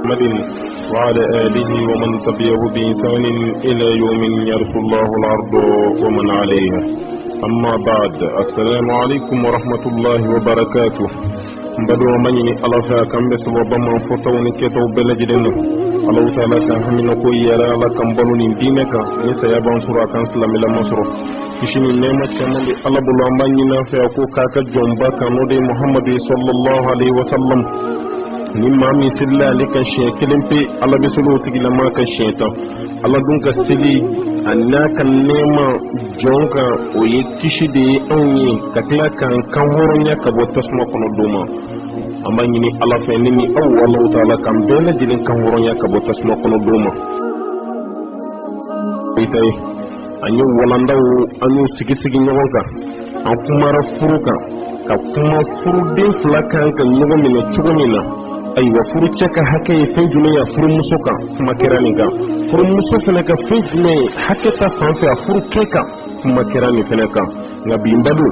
محمد وعلى آله ومن تبعه بإحسان إلى يوم يرث الله الأرض ومن عليها. أما بعد، السلام عليكم ورحمة الله وبركاته. بدو مني الله فاكم بسبب ما فتوني كتو بلجدنا الله تعالى كان همنا كوي يرى لكم بلوني دينك نسيا بانصرا كان سلام إلى مصر كشني نعمة شمال الله بلوامباني نافع كو كاكا جنبا كانوا دي محمد صلى الله عليه وسلم نما مسلا لك شيكلم في الله بسلو تجلا ما كشيتا الله دونك سلي أنك نعمة جونكا ويكشي دي أوني كتلا كان كهورنيا كبو تسمع كنو دوما أما يني الله فيني أو الله تعالى كان بين جلين كهورنيا كبو تسمع كنو دوما إيتاي أنيو ولاندو أنيو سيكي سيكي نوانكا أكمارا فروكا كما فرودين فلاكا كنيو من تشوغمينا أيوة فروتشك hakɛ fɛn jumɛn ya furumuso kan kuma kɛra nin kan furumuso fana ka fɛn jumɛn hakɛ ta fan fɛ a furu kɛ kan kuma kɛra nin fana kan nka bi n balo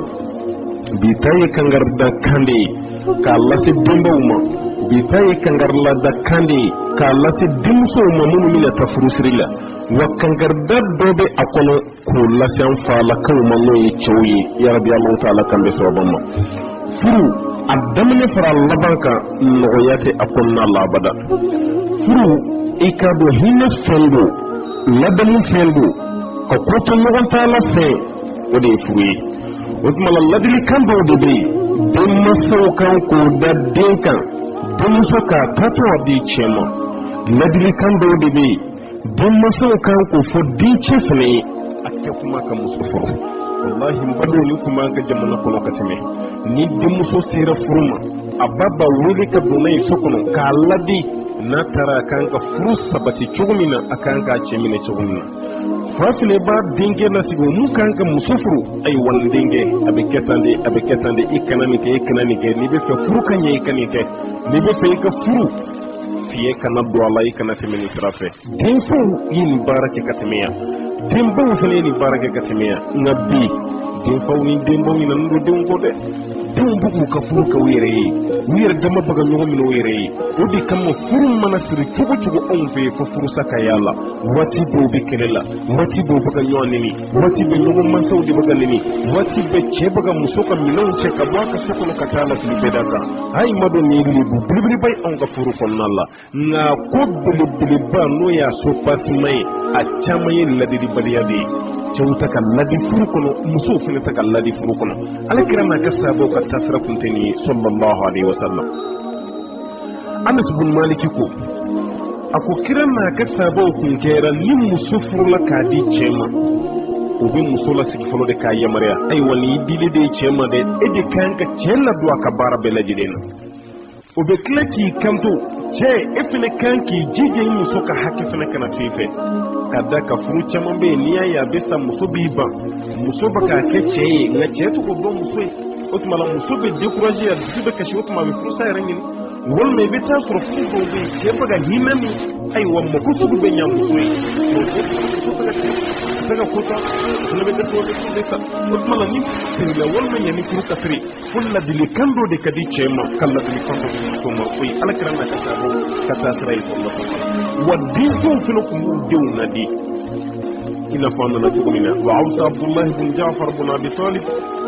bi ta ye kangarida kan de ye k'a lase denbaw ma bi ta ye kangarilada kan de ye k'a lase denmusow ma minnu bɛna taa furusiri la wa kangarida dɔ bɛ a kɔnɔ k'o lase an falakaw ma n'o ye cɛw ye yarabi Alahu taala kan bɛ sababu ma furu a daminɛ fara laban kan nɔgɔya tɛ a kɔnɔna la abada furu i ka dɔn hinɛ fɛn don ladamu fɛn don ka ko to ɲɔgɔn ta la fɛn o de ye furu ye o tuma la ladilikan dɔw de bɛ yen denmansaw kan k'o da den kan denmuso k'a taatɔ a di cɛ ma ladilikan dɔw de bɛ yen denmansaw kan k'o fɔ dencɛ fana ye a kɛ kuma ka muso furu wallahi n badon ni kuma ka jamana kɔnɔ ka tɛmɛ ni denmuso sera furu ma a ba ba wele ka donna ye so kɔnɔ k'a ladi n'a taara a kan ka furu sabati cogo min na a kan k'a cɛ minɛ cogo min na fa fana b'a denkɛ lasigi mun kan ka muso furu ayiwa n denkɛ a bɛ kɛ tan de a bɛ kɛ tan de i kana nin kɛ i kana nin kɛ n'i bɛ fɛ furu ka ɲɛ i ka nin kɛ n'i bɛ fɛ i ka furu fiye kana don a la i kana tɛmɛ nin sira fɛ denfaw ye nin baara kɛ ka tɛmɛ yan denbaw fana ye nin baara kɛ ka tɛmɛ yan nka bi denfaw ni denbaw ɲinɛnen don denw kɔ dɛ denw bɛ k'u ka furu kɛ u yɛrɛ ye u yɛrɛ dama bɛ ka ɲɔgɔn minɛ u yɛrɛ ye o de kama furu mana siri cogo cogo anw fɛ yen fo furusa ka y'a la waati dɔw bɛ kɛlɛ la waati dɔw bɛ ka ɲɔgɔn nɛni waati bɛ ɲɔgɔn mansaw de bɛ ka nɛni waati bɛ cɛ bɛ ka muso ka minɛnw cɛ ka bɔ a ka so kɔnɔ ka taa lasigi bɛɛ kan ayi ma dɔn nin lebu belebeleba ye anw ka furu kɔnɔna la nka ko belebeleba n'o y'a so pasima ye a caman ye ladilibaliya de ye cɛw ta ka ladi furu kɔnɔ musow fana ta ka ladi furu kɔnɔ ala kira n'a ka sahabaw ka tasira kun tɛ nin ye sallallahu alaihi wasallam Anas bin Maliki ko a ko kira n'a ka sahabaw kun kɛra ni muso furula k'a di cɛ ma o bɛ muso lasigi fɔlɔ de k'a yamaruya ayiwa ni dili de ye cɛ ma dɛ e de kan ka cɛ ladon a ka baara bɛɛ lajɛlen na o bɛ tila k'i kanto cɛ e fana kan k'i jija i muso ka hakɛ fana kana to i fɛ ka da ka furu caman bɛ yen n'i y'a ye a bɛ sa muso b'i ban muso bɛ k'a kɛ cɛ ye nka cɛ to k'o dɔn muso ye o tuma la muso bɛ découragé a dusu bɛ kasi o tuma a bɛ furusa yɛrɛ ɲini walima i bɛ taa sɔrɔ furu dɔw bɛ yen cɛ bɛ ka hinɛ min ayiwa mako sugu bɛ ɲa muso ye daga kota fana bɛ dɛsɛ o de sa o tuma la ni sirila walima ɲani furu ka siri fo ladilikan dɔ de ka di cɛ ma ka ladilikan dɔ di muso ma o ye alakira n'a ka sahabaw ka taa sira ye sallallahu alaihi wasallam wa denfaw fana tun b'u denw nadi i n'a fɔ an nana cogo min na wa awsa Abdullaay bin Jaafar bin Abi Talib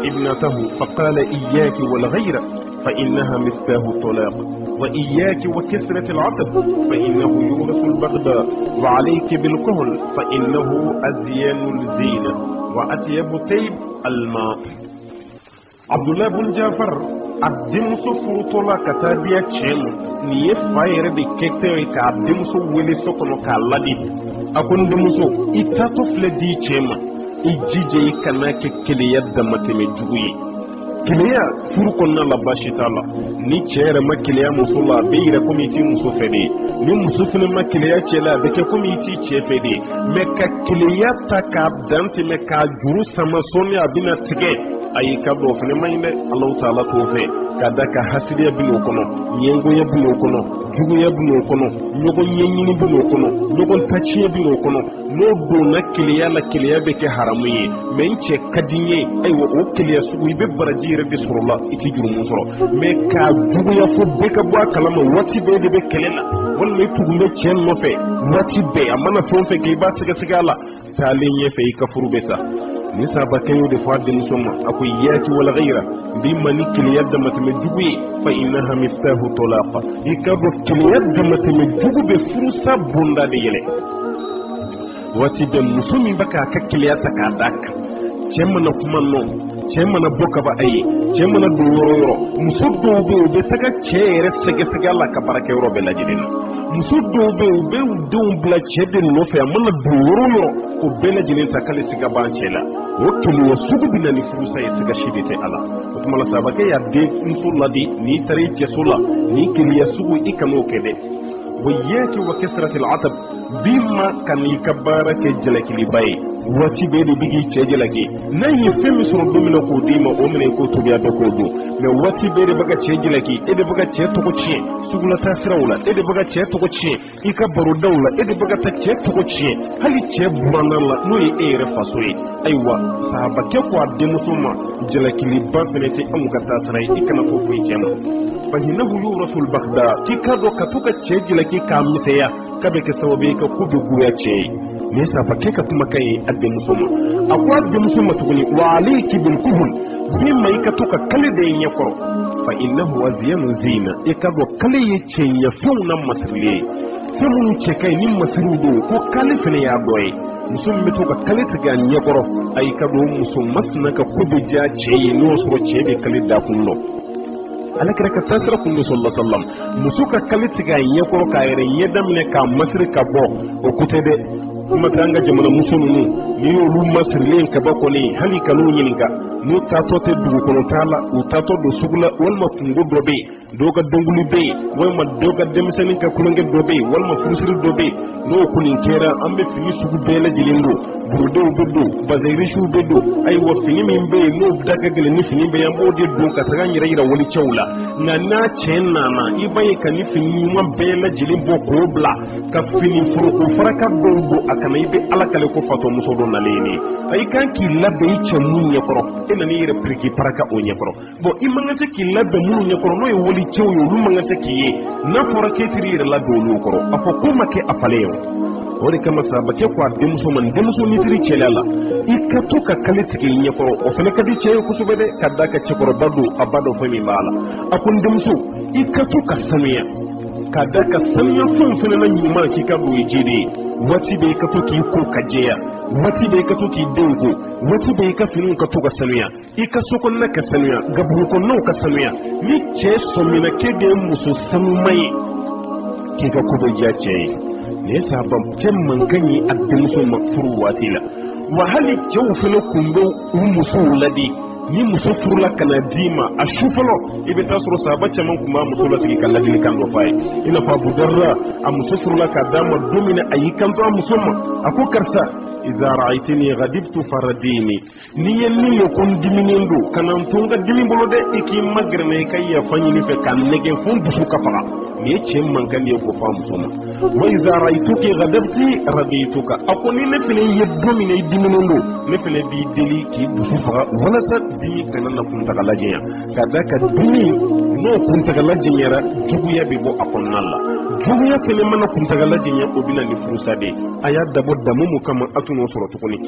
ibnatahu faqala iyyaki wal ghayra fa innaha miftahu talaq wa iyyaki wa kasrati al-'atab fa innahu yurithu al-baghda wa 'alayki bil-kuhl fa innahu azyanu al-zina wa atyabu tayyib al-ma Abdullaay bin Jaafar a denmuso furutola ka taa diya cɛ ma nin ye fa yɛrɛ de kɛtɛ ye k'a denmuso wele so kɔnɔ k'a ladi a ko n denmuso i taatɔ filɛ di cɛ ma i jija i kana kɛ keleya damatɛmɛ jugu ye keleya furu kɔnɔna la baasi t'a la ni cɛ yɛrɛ ma keleya muso la a bɛ yɛrɛ komi i t'i muso fɛ de ye ni muso fana ma keleya cɛ la a bɛ kɛ komi i t'i cɛ fɛ de ye mɛ ka keleya ta k'a dan tɛmɛ k'a juru sama sɔnni a bɛna tigɛ ayi ka do fene mayne Allah taala to fe kada ka hasidiya bino kono yengoya bino kono juguya bino kono nyogo nyenyini bino kono nyogo tachiya bino kono no do na kiliya la kiliya be ke haramuye men ce kadinye aywa o kiliya sugu be barajire be surula iti jurumu soro me ka juguya fo be ka bwa kalama wati be de be kelela wal me tugumbe cen no fe wati be amana fon fe ke ba siga sigala talin ye fe ka furu be sa nisa ba kayo de fa din soma akoy yaki wala ghayra bi mani kiliya da matame juguye fa innaha miftahu tulaqa ikabo kiliya da matame jugu be furu sa bunda de yele wati da musumi baka kakkiliya takadaka cemana kuma no cemana boka ba ayi cemana do yoro musuddo be taka cere sege la ka barake yoro be lajidina musuddo be do bla cede no fe amana do yoro ko be lajidina takale siga bancela wakili wasugu binani furusa yesiga shidite ala utmala sabake ya de insuladi ni tari cesula ni kiliya sugu ikamo kede وياكي وكسرة العتب بما كان يكبارك جلك لباي واتي بيدي بيجي تجلكي ناي فيم سرد من قديما ومن يكتب يا بكودو من واتي بيدي بقى تجلكي إذا بقى تجتوكشي سقولا تسرولا إذا بقى تجتوكشي يكبروا دولة إذا بقى تجتوكشي هل تجبرنا الله نوي إير فاسوي أيوة صاحبك يقوى دمسوما جلك لبا فنتي أمكتاسري إكنا كوفي كما فهنه يورث البغداء كيكادو كتوكا تجلكي كامسيا kabeke sawabe ka kudu guya ce me yasa fa ke ka kuma kai adde musuma akwai adde musuma tukuni wa alayki bil kuhul bi mai ka tuka kale da yin yakoro fa innahu azyanu zina e ka do kale yace ya fauna masriye sai mun ce kai nin masrudo ko kale fene ya doye musum mi tuka kale tiga yakoro ai ka do musum masna ka kudu ja ce no so ce be kale da kunno alakira ka tasira kundu sallallahu alaihi wasallam musuka kalitiga yekoro kayere yedamne ka masri ka bo o kutede kuma tanga jamana musunu ni yolu masri ka ba ko ni hali kanu nyinga mu tato te dugu kono tala u tato do sugula walma kungo dobe doga donguli be walma doga demsani ka kulunge dobe walma furusiri dobe no kunin kera ambe fini sugu bela jilindo burdo beddo bazairi shu beddo ay wa fini min be no daga gele ni fini be yambo de do ka taga nyira yira wali chawla na chenna na ibaye kan ni fini mo bela jilimbo ko bla ka fini furu ko faraka do akana ibe alakale ko fato muso do naleni ay kan ki labbe chemu nyekoro ina ni yira priki paraka o nyekoro bo imanga ki labbe mu nyekoro no e wali chew yo lumanga ki ye na fora ke tiri la do lu koro afo kuma ke afaleyo wori kama sabake kwa demuso man demuso ni tiri chelala ikatuka kalitiki nyekoro o fene kadi cheyo kusubede kadaka chekoro badu abado fami mala akun demuso ikatuka samiya kadaka samiya fun fene na nyuma ki kadu yijide wati be katuki ko kajeya wati be katuki dengo wati be ka finu katuka samiya ikasokon na ka samiya gabu ko no ka samiya ni che somina kede muso samai ki ka kubo jace ne sabam temman kanyi addin muso makfuru watila wa hali jawfulu kumbo muso ladi ni muso furula kana dima ashufalo ibe tasro sabacha man kuma muso la sigi kala dili kan do fay ina fa budarra am muso furula ka dama domina ayikan to musamma ako karsa idza ra'aytini ghadibtu faradini ni yenni yo kon diminendo kanan tonga dimimbolo de iki magrene kay ya fanyi ni fe kan nege fon busu ka faga ni ce man kan ye ko fa musamma wa idza ra'aytuki ghadabti radituka akoni ne fele yedomine diminendo ne fele bi deli ki busu faga wala sa di kana na kun daga lajiya kada ka dini no kun daga lajiya juguya bi bo akonnalla juguya fele man kun daga lajiya ko bina ni furusade aya dabo damu mu kama atuno suratu kuni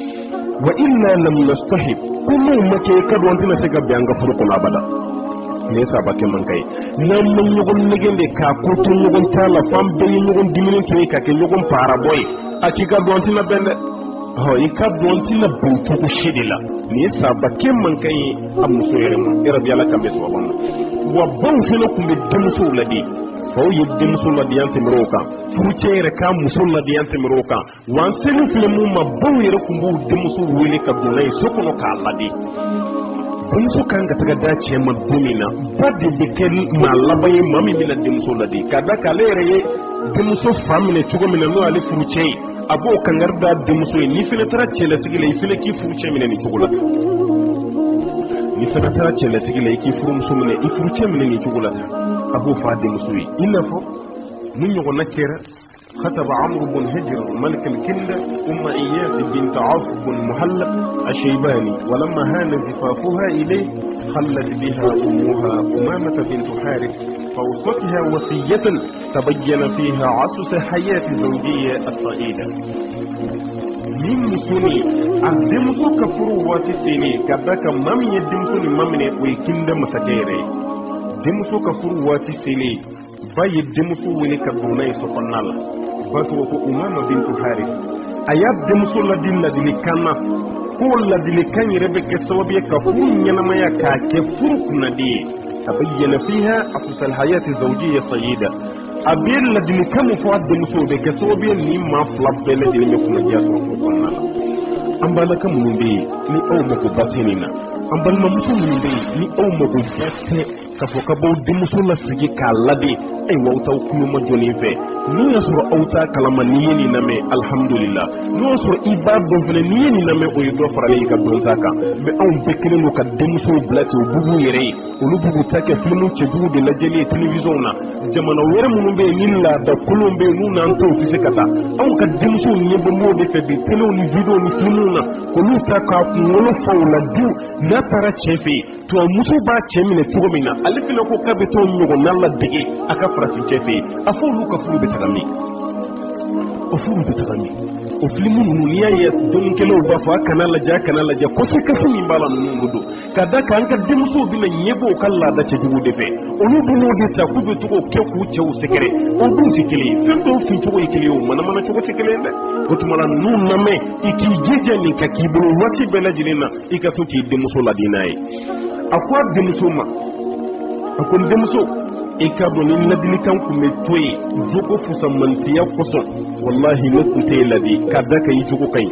wa illa lam nastahib kullu make kadwan tina sega bianga furuko abada ne sa bakke man kay nam man ñugon negende ka ko to ñugon tala fam be ñugon diminin to ka ke ñugon para boy akika don tina bende ho ika don tina buntu ko shidila ne sa bakke man kay am musoyere mo rabbi ala kambe so bon wa bon fino kumbe demso ladi faw yeddim sulla diyante miroka furucere ka musulla diyante miroka wan selu filmu ma bawire kumbu demso wele ka dunay sokono ka ladi bunso kanga taga dace ma dumina badde bekel ma labaye mami mina demso ladi kada kalere ye demso famile chugo mina no ali furuce abo kangarda demso ni fele tara chele sigile fele ki furuce mina ni chugo ladi ni fana taara cɛlasigi la i k'i furumuso minɛ i furucɛ minɛ nin cogo la tan a b'o fɔ a denmuso ye i n'a fɔ ni ɲɔgɔnna kɛra خطب عمرو بن هجر ملك الكندة إياس بنت عوف بن محلب الشيباني ولما هان زفافها إليه خلت بها أمها أمامة بنت حارث فوصتها وصية تبين فيها عسس حياة الزوجية السعيدة من مسوني الدمسو كفروا واتسيني كذاك مامي الدمسوني مامني ويكند مسكيري دمسو كفروا واتسيني باي الدمسو ولك دوني سبحان الله فاتوا أمامة بنت حارث أياب دمسو لدي كان كل لدي كان يربك السوابية كفور ينما يكا كفرق ندي تبين فيها أسس الحياة الزوجية السعيدة أبين لدي كم فواد دمسو بك السوابية نيما فلاب بلدي لمكنا جاسر سبحان الله أمبالا كم نبي ni أو مكو باتينينا أمبالا ممسو نبي ni أو مكو باتين kafokabo demuso la sigi k'a lade ay wawtaw kuluma joni fɛ ni ya sɔrɔ aw ta kalama ni ye nin lamɛn alhamdulillah ni ya sɔrɔ i b'a dɔn fɛnɛ ni ye nin lamɛn o ye dɔ faralen i ka dɔnta kan mais anw bɛɛ kelen don ka denmusow bila ten u bugu yɛrɛ ye olu bugu ta kɛ filimu cɛjugu de lajɛli ye télévision na jamana wɛrɛ minnu bɛ yen ni laada kolon bɛ yen n'u n'an tɔw tɛ se ka taa anw ka denmusow ɲɛ bɛ m'o de fɛ bi telew ni video ni filimuw na k'olu ta k'a kunkolo fa o la diw n'a taara cɛ fɛ yen muso b'a cɛ minɛ cogo min na ale fana ko k'a bɛ t'o ɲɔgɔnna ladege a ka farafin cɛ fɛ yen a fɔ olu ka furu bɛ taga min o furu bɛ taga min o filimu ninnu n'i y'a ye dɔnnikɛlaw b'a fɔ a kana lajɛ conséquence min b'a la ninnu don ka da kan an ka denmusow bɛna ɲɛbɔ u ka laada cɛjugu de fɛ olu b'o de ta k'u bɛ to k'o kɛ k'u cɛw sɛgɛrɛ o dun tɛ kelen ye fɛn dɔw fin cogo ye kelen ye o manamana cogo tɛ kelen ye dɛ o tuma na ninnu lamɛn i k'i jija nin ka k'i bolo waati bɛɛ lajɛlen na i ka to k'i denmuso ladi n'a ye a ko a denmuso ma a ko n denmuso i ka dɔn ni ladilikan kun bɛ to yen jogo fusamantiya kosɔn wallahi ne tun tɛ ladi k'a da ka i jogo ka ɲi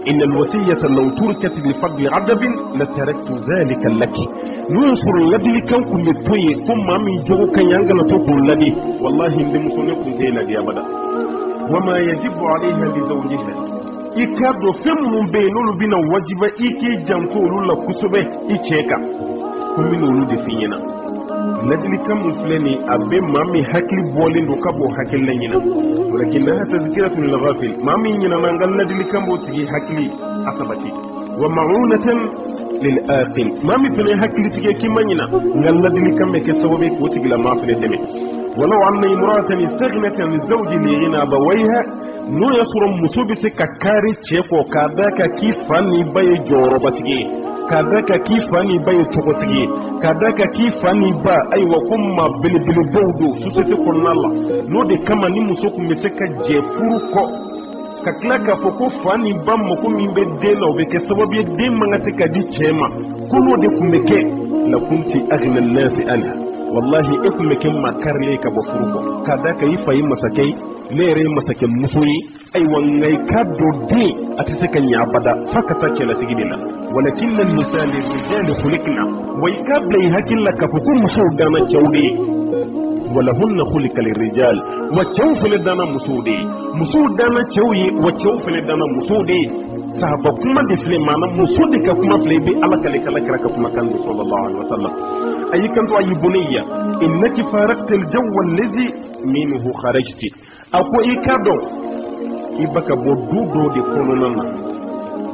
إن الوصية لو تركت لفضل عدب لتركت ذلك لك ننصر الذي كان كل توي كم ما من جو كان ينقل تقول لدي والله إن مسلمكم تي لدي أبدا وما يجب عليها لزوجها إكاد فم بينول بين واجب إكي جنكول لكسبه إيشيكا كم من ولود فينا لدي كم فلاني أبي مامي حكي بولين وكابو حكي لنا ولكنها تذكرة للغافل مامي ينانغال لدي كم بوتي حكي أصبتي ومعونة للآقل مامي فلاني حكي تيجي كما ينا نغال لدي كم بكسوبك وتيجي لما فلاني ولو أن امرأة استغنت عن الزوج لغنى أبويها no ya sɔrɔ muso bɛ se ka kari cɛ kɔ k'a da ka k'i fa ni ba ye jɔyɔrɔbatigi ye k'a da ka k'i fa ni ba ye cogotigi ye k'a da ka k'i fa ni ba ayiwa ko maa belebelebaw don société kɔnɔna la n'o de kama ni muso tun bɛ se ka jɛ furu kɔ ka tila k'a fɔ ko fa ni ba mako min bɛ den na o bɛ kɛ sababu ye den man ka se ka di cɛ ma ko n'o de tun bɛ kɛ la kunti aghna an-nasi anha wallahi e tun bɛ kɛ maa karilen ka bɔ furu kɔ k'a da ka i fa ye masakɛ ye ne yɛrɛ ye masakɛ muso ye ayiwa nka i ka don den a tɛ se ka ɲɛ abada f'a ka taa cɛlasigi de la walakinna an-nisaa lirijali khuliqna wa i k'a bila i hakili la k'a fɔ ko musow danna cɛw de ye walahunna khuliqa lirijal wa cɛw fana danna musow de ye musow danna cɛw ye wa cɛw fana danna musow de ye sahaba kuma de filɛ maanaam muso de ka kuma filɛ i bɛ ala kale kala kira ka kuma kan don sallallahu alaihi wa sallam ayi kanto ayi bunayya innaki farakta al-jawwa allazi minhu kharajti ako i ka dɔn i baka bɔ du dɔ de kɔnɔna na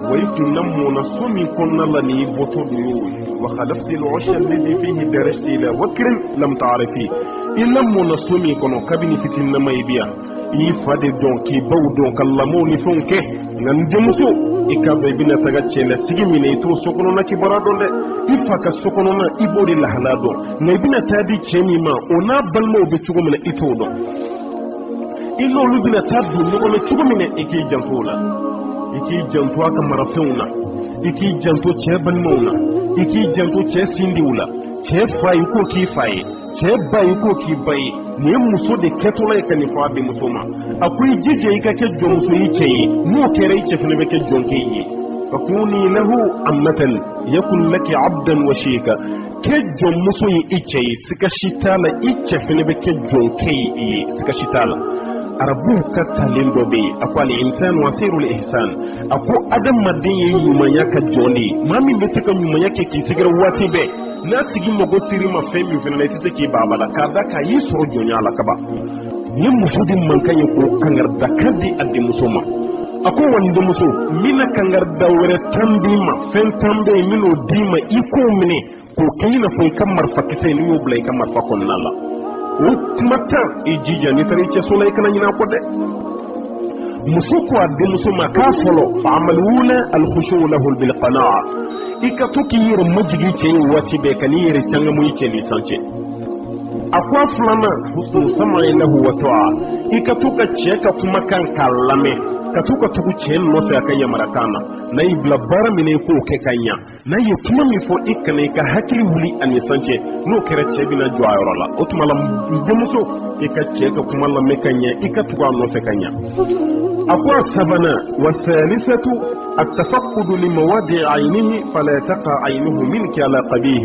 wa i tun lamɔna so min kɔnɔna la ni i bɔtɔ do y'o ye wa khalafti al-'usha allazi fihi darajti ila wakrin lam ta'rifi i lamɔna so min kɔnɔ kabini fitinnama i bi yan i y'i fa de dɔn k'i baw dɔn ka lamɔw ni fɛnw kɛ nka n denmuso i ka dɔn i bɛna taga cɛlasigi minɛ i t'o sokɔnɔna kibaruya dɔn dɛ i fa ka sokɔnɔna i b'o de lahalaya dɔn nka i bɛna taa di cɛ min ma o n'a balimaw bɛ cogo min na i t'o dɔn i n'olu bɛna taa don ɲɔgɔn na cogo min na i k'i janto o la i k'i janto a ka marafɛnw na i k'i janto cɛ balimaw na i k'i janto cɛ sindiw la cɛ fa i ko k'i fa ye cɛ ba i ko k'i ba ye nin ye muso de kɛtɔla ye ka nin fɔ a denmuso ma a ko i jija i ka kɛ jɔnmuso i cɛ ye n'o kɛra i cɛ fana bɛ kɛ jɔnkɛ i ye fakuni lahu ammatan yakun laki abdan wa shika kɛ jɔnmuso ye i cɛ ye siga si t'a la i cɛ fana bɛ kɛ jɔnkɛ ye i ye siga si t'a la arabu ka talen dɔ bɛ yen a ko al-insanu wasirul ihsan a ko adamaden ye ɲumanya ka jɔn de ye maa min bɛ se ka ɲumanya kɛ k'i sɛgɛrɛ waati bɛɛ n'a tigi mago siri ma fɛn min fana na i tɛ se k'i ban a bala k'a da k'a y'i sɔrɔ jɔnya la kaba ni muso de man kan ye k'o kangarida ka di a denmuso ma a ko wa n denmuso n bɛna kangarida wɛrɛ tan d'i ma fɛn tan bɛ yen n bɛn'o d'i ma i k'o minɛ k'o kɛ i n'a fɔ i ka marifakisɛ n'i y'o bila i ka marifa kɔnɔna la o kuma tan i jija n'i taara i cɛso la i kana ɲinɛ a kɔ dɛ muso ko a denmuso ma k'a fɔlɔ fa'amaluna al-khushu' lahu bil-qana'a i ka to k'i yɛrɛ majigi cɛ ye waati bɛɛ ka n'i yɛrɛ sangamu i cɛ lisan cɛ a ko a filanan husnu sam'i lahu wa ta'a i ka to ka cɛ ka kumakan k'a lamɛn ka to ka tugu cɛ nɔfɛ a ka yamarakan na n'a y'i bila baara min i k'o kɛ ka ɲa n'a ye kuma min fɔ i kana i ka hakili wuli a nisan cɛ n'o kɛra cɛ bɛna jɔ a yɔrɔ la o tuma la denmuso i ka cɛ ka kuma lamɛn ka ɲa i ka tugu a nɔfɛ ka ɲa a ko a sabanan wa salisatu التفقد لمواضع عينه فلا تقع عينه منك على قبيح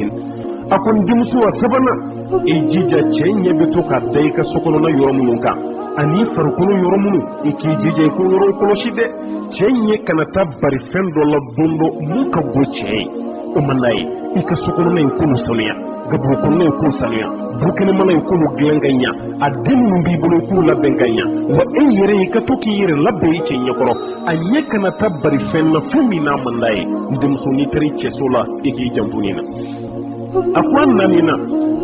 a ko n denmuso a sabanan i jija cɛ ɲɛ bɛ to ka da i ka sokɔnɔna yɔrɔ minnu kan ani farikolo yɔrɔ minnu i k'i jija i ko yɔrɔ kɔlɔsi dɛ cɛ ɲɛ kana taa bari fɛn dɔ la don dɔ mun ka go cɛ ye o man d'a ye i ka sokɔnɔna in k'olu sanuya gabugu kɔnɔna in k'o sanuya dukɛnɛmana in k'olu dilan ka ɲa a den minnu b'i bolo i k'u labɛn ka ɲa wa e yɛrɛ i ka to k'i yɛrɛ labɛn i cɛ ɲɛkɔrɔ a ɲɛ kana taa bari fɛn na fɛn min n'a man d'a ye n denmuso n'i taara i cɛso la i k'i janto nin na a ko an nanina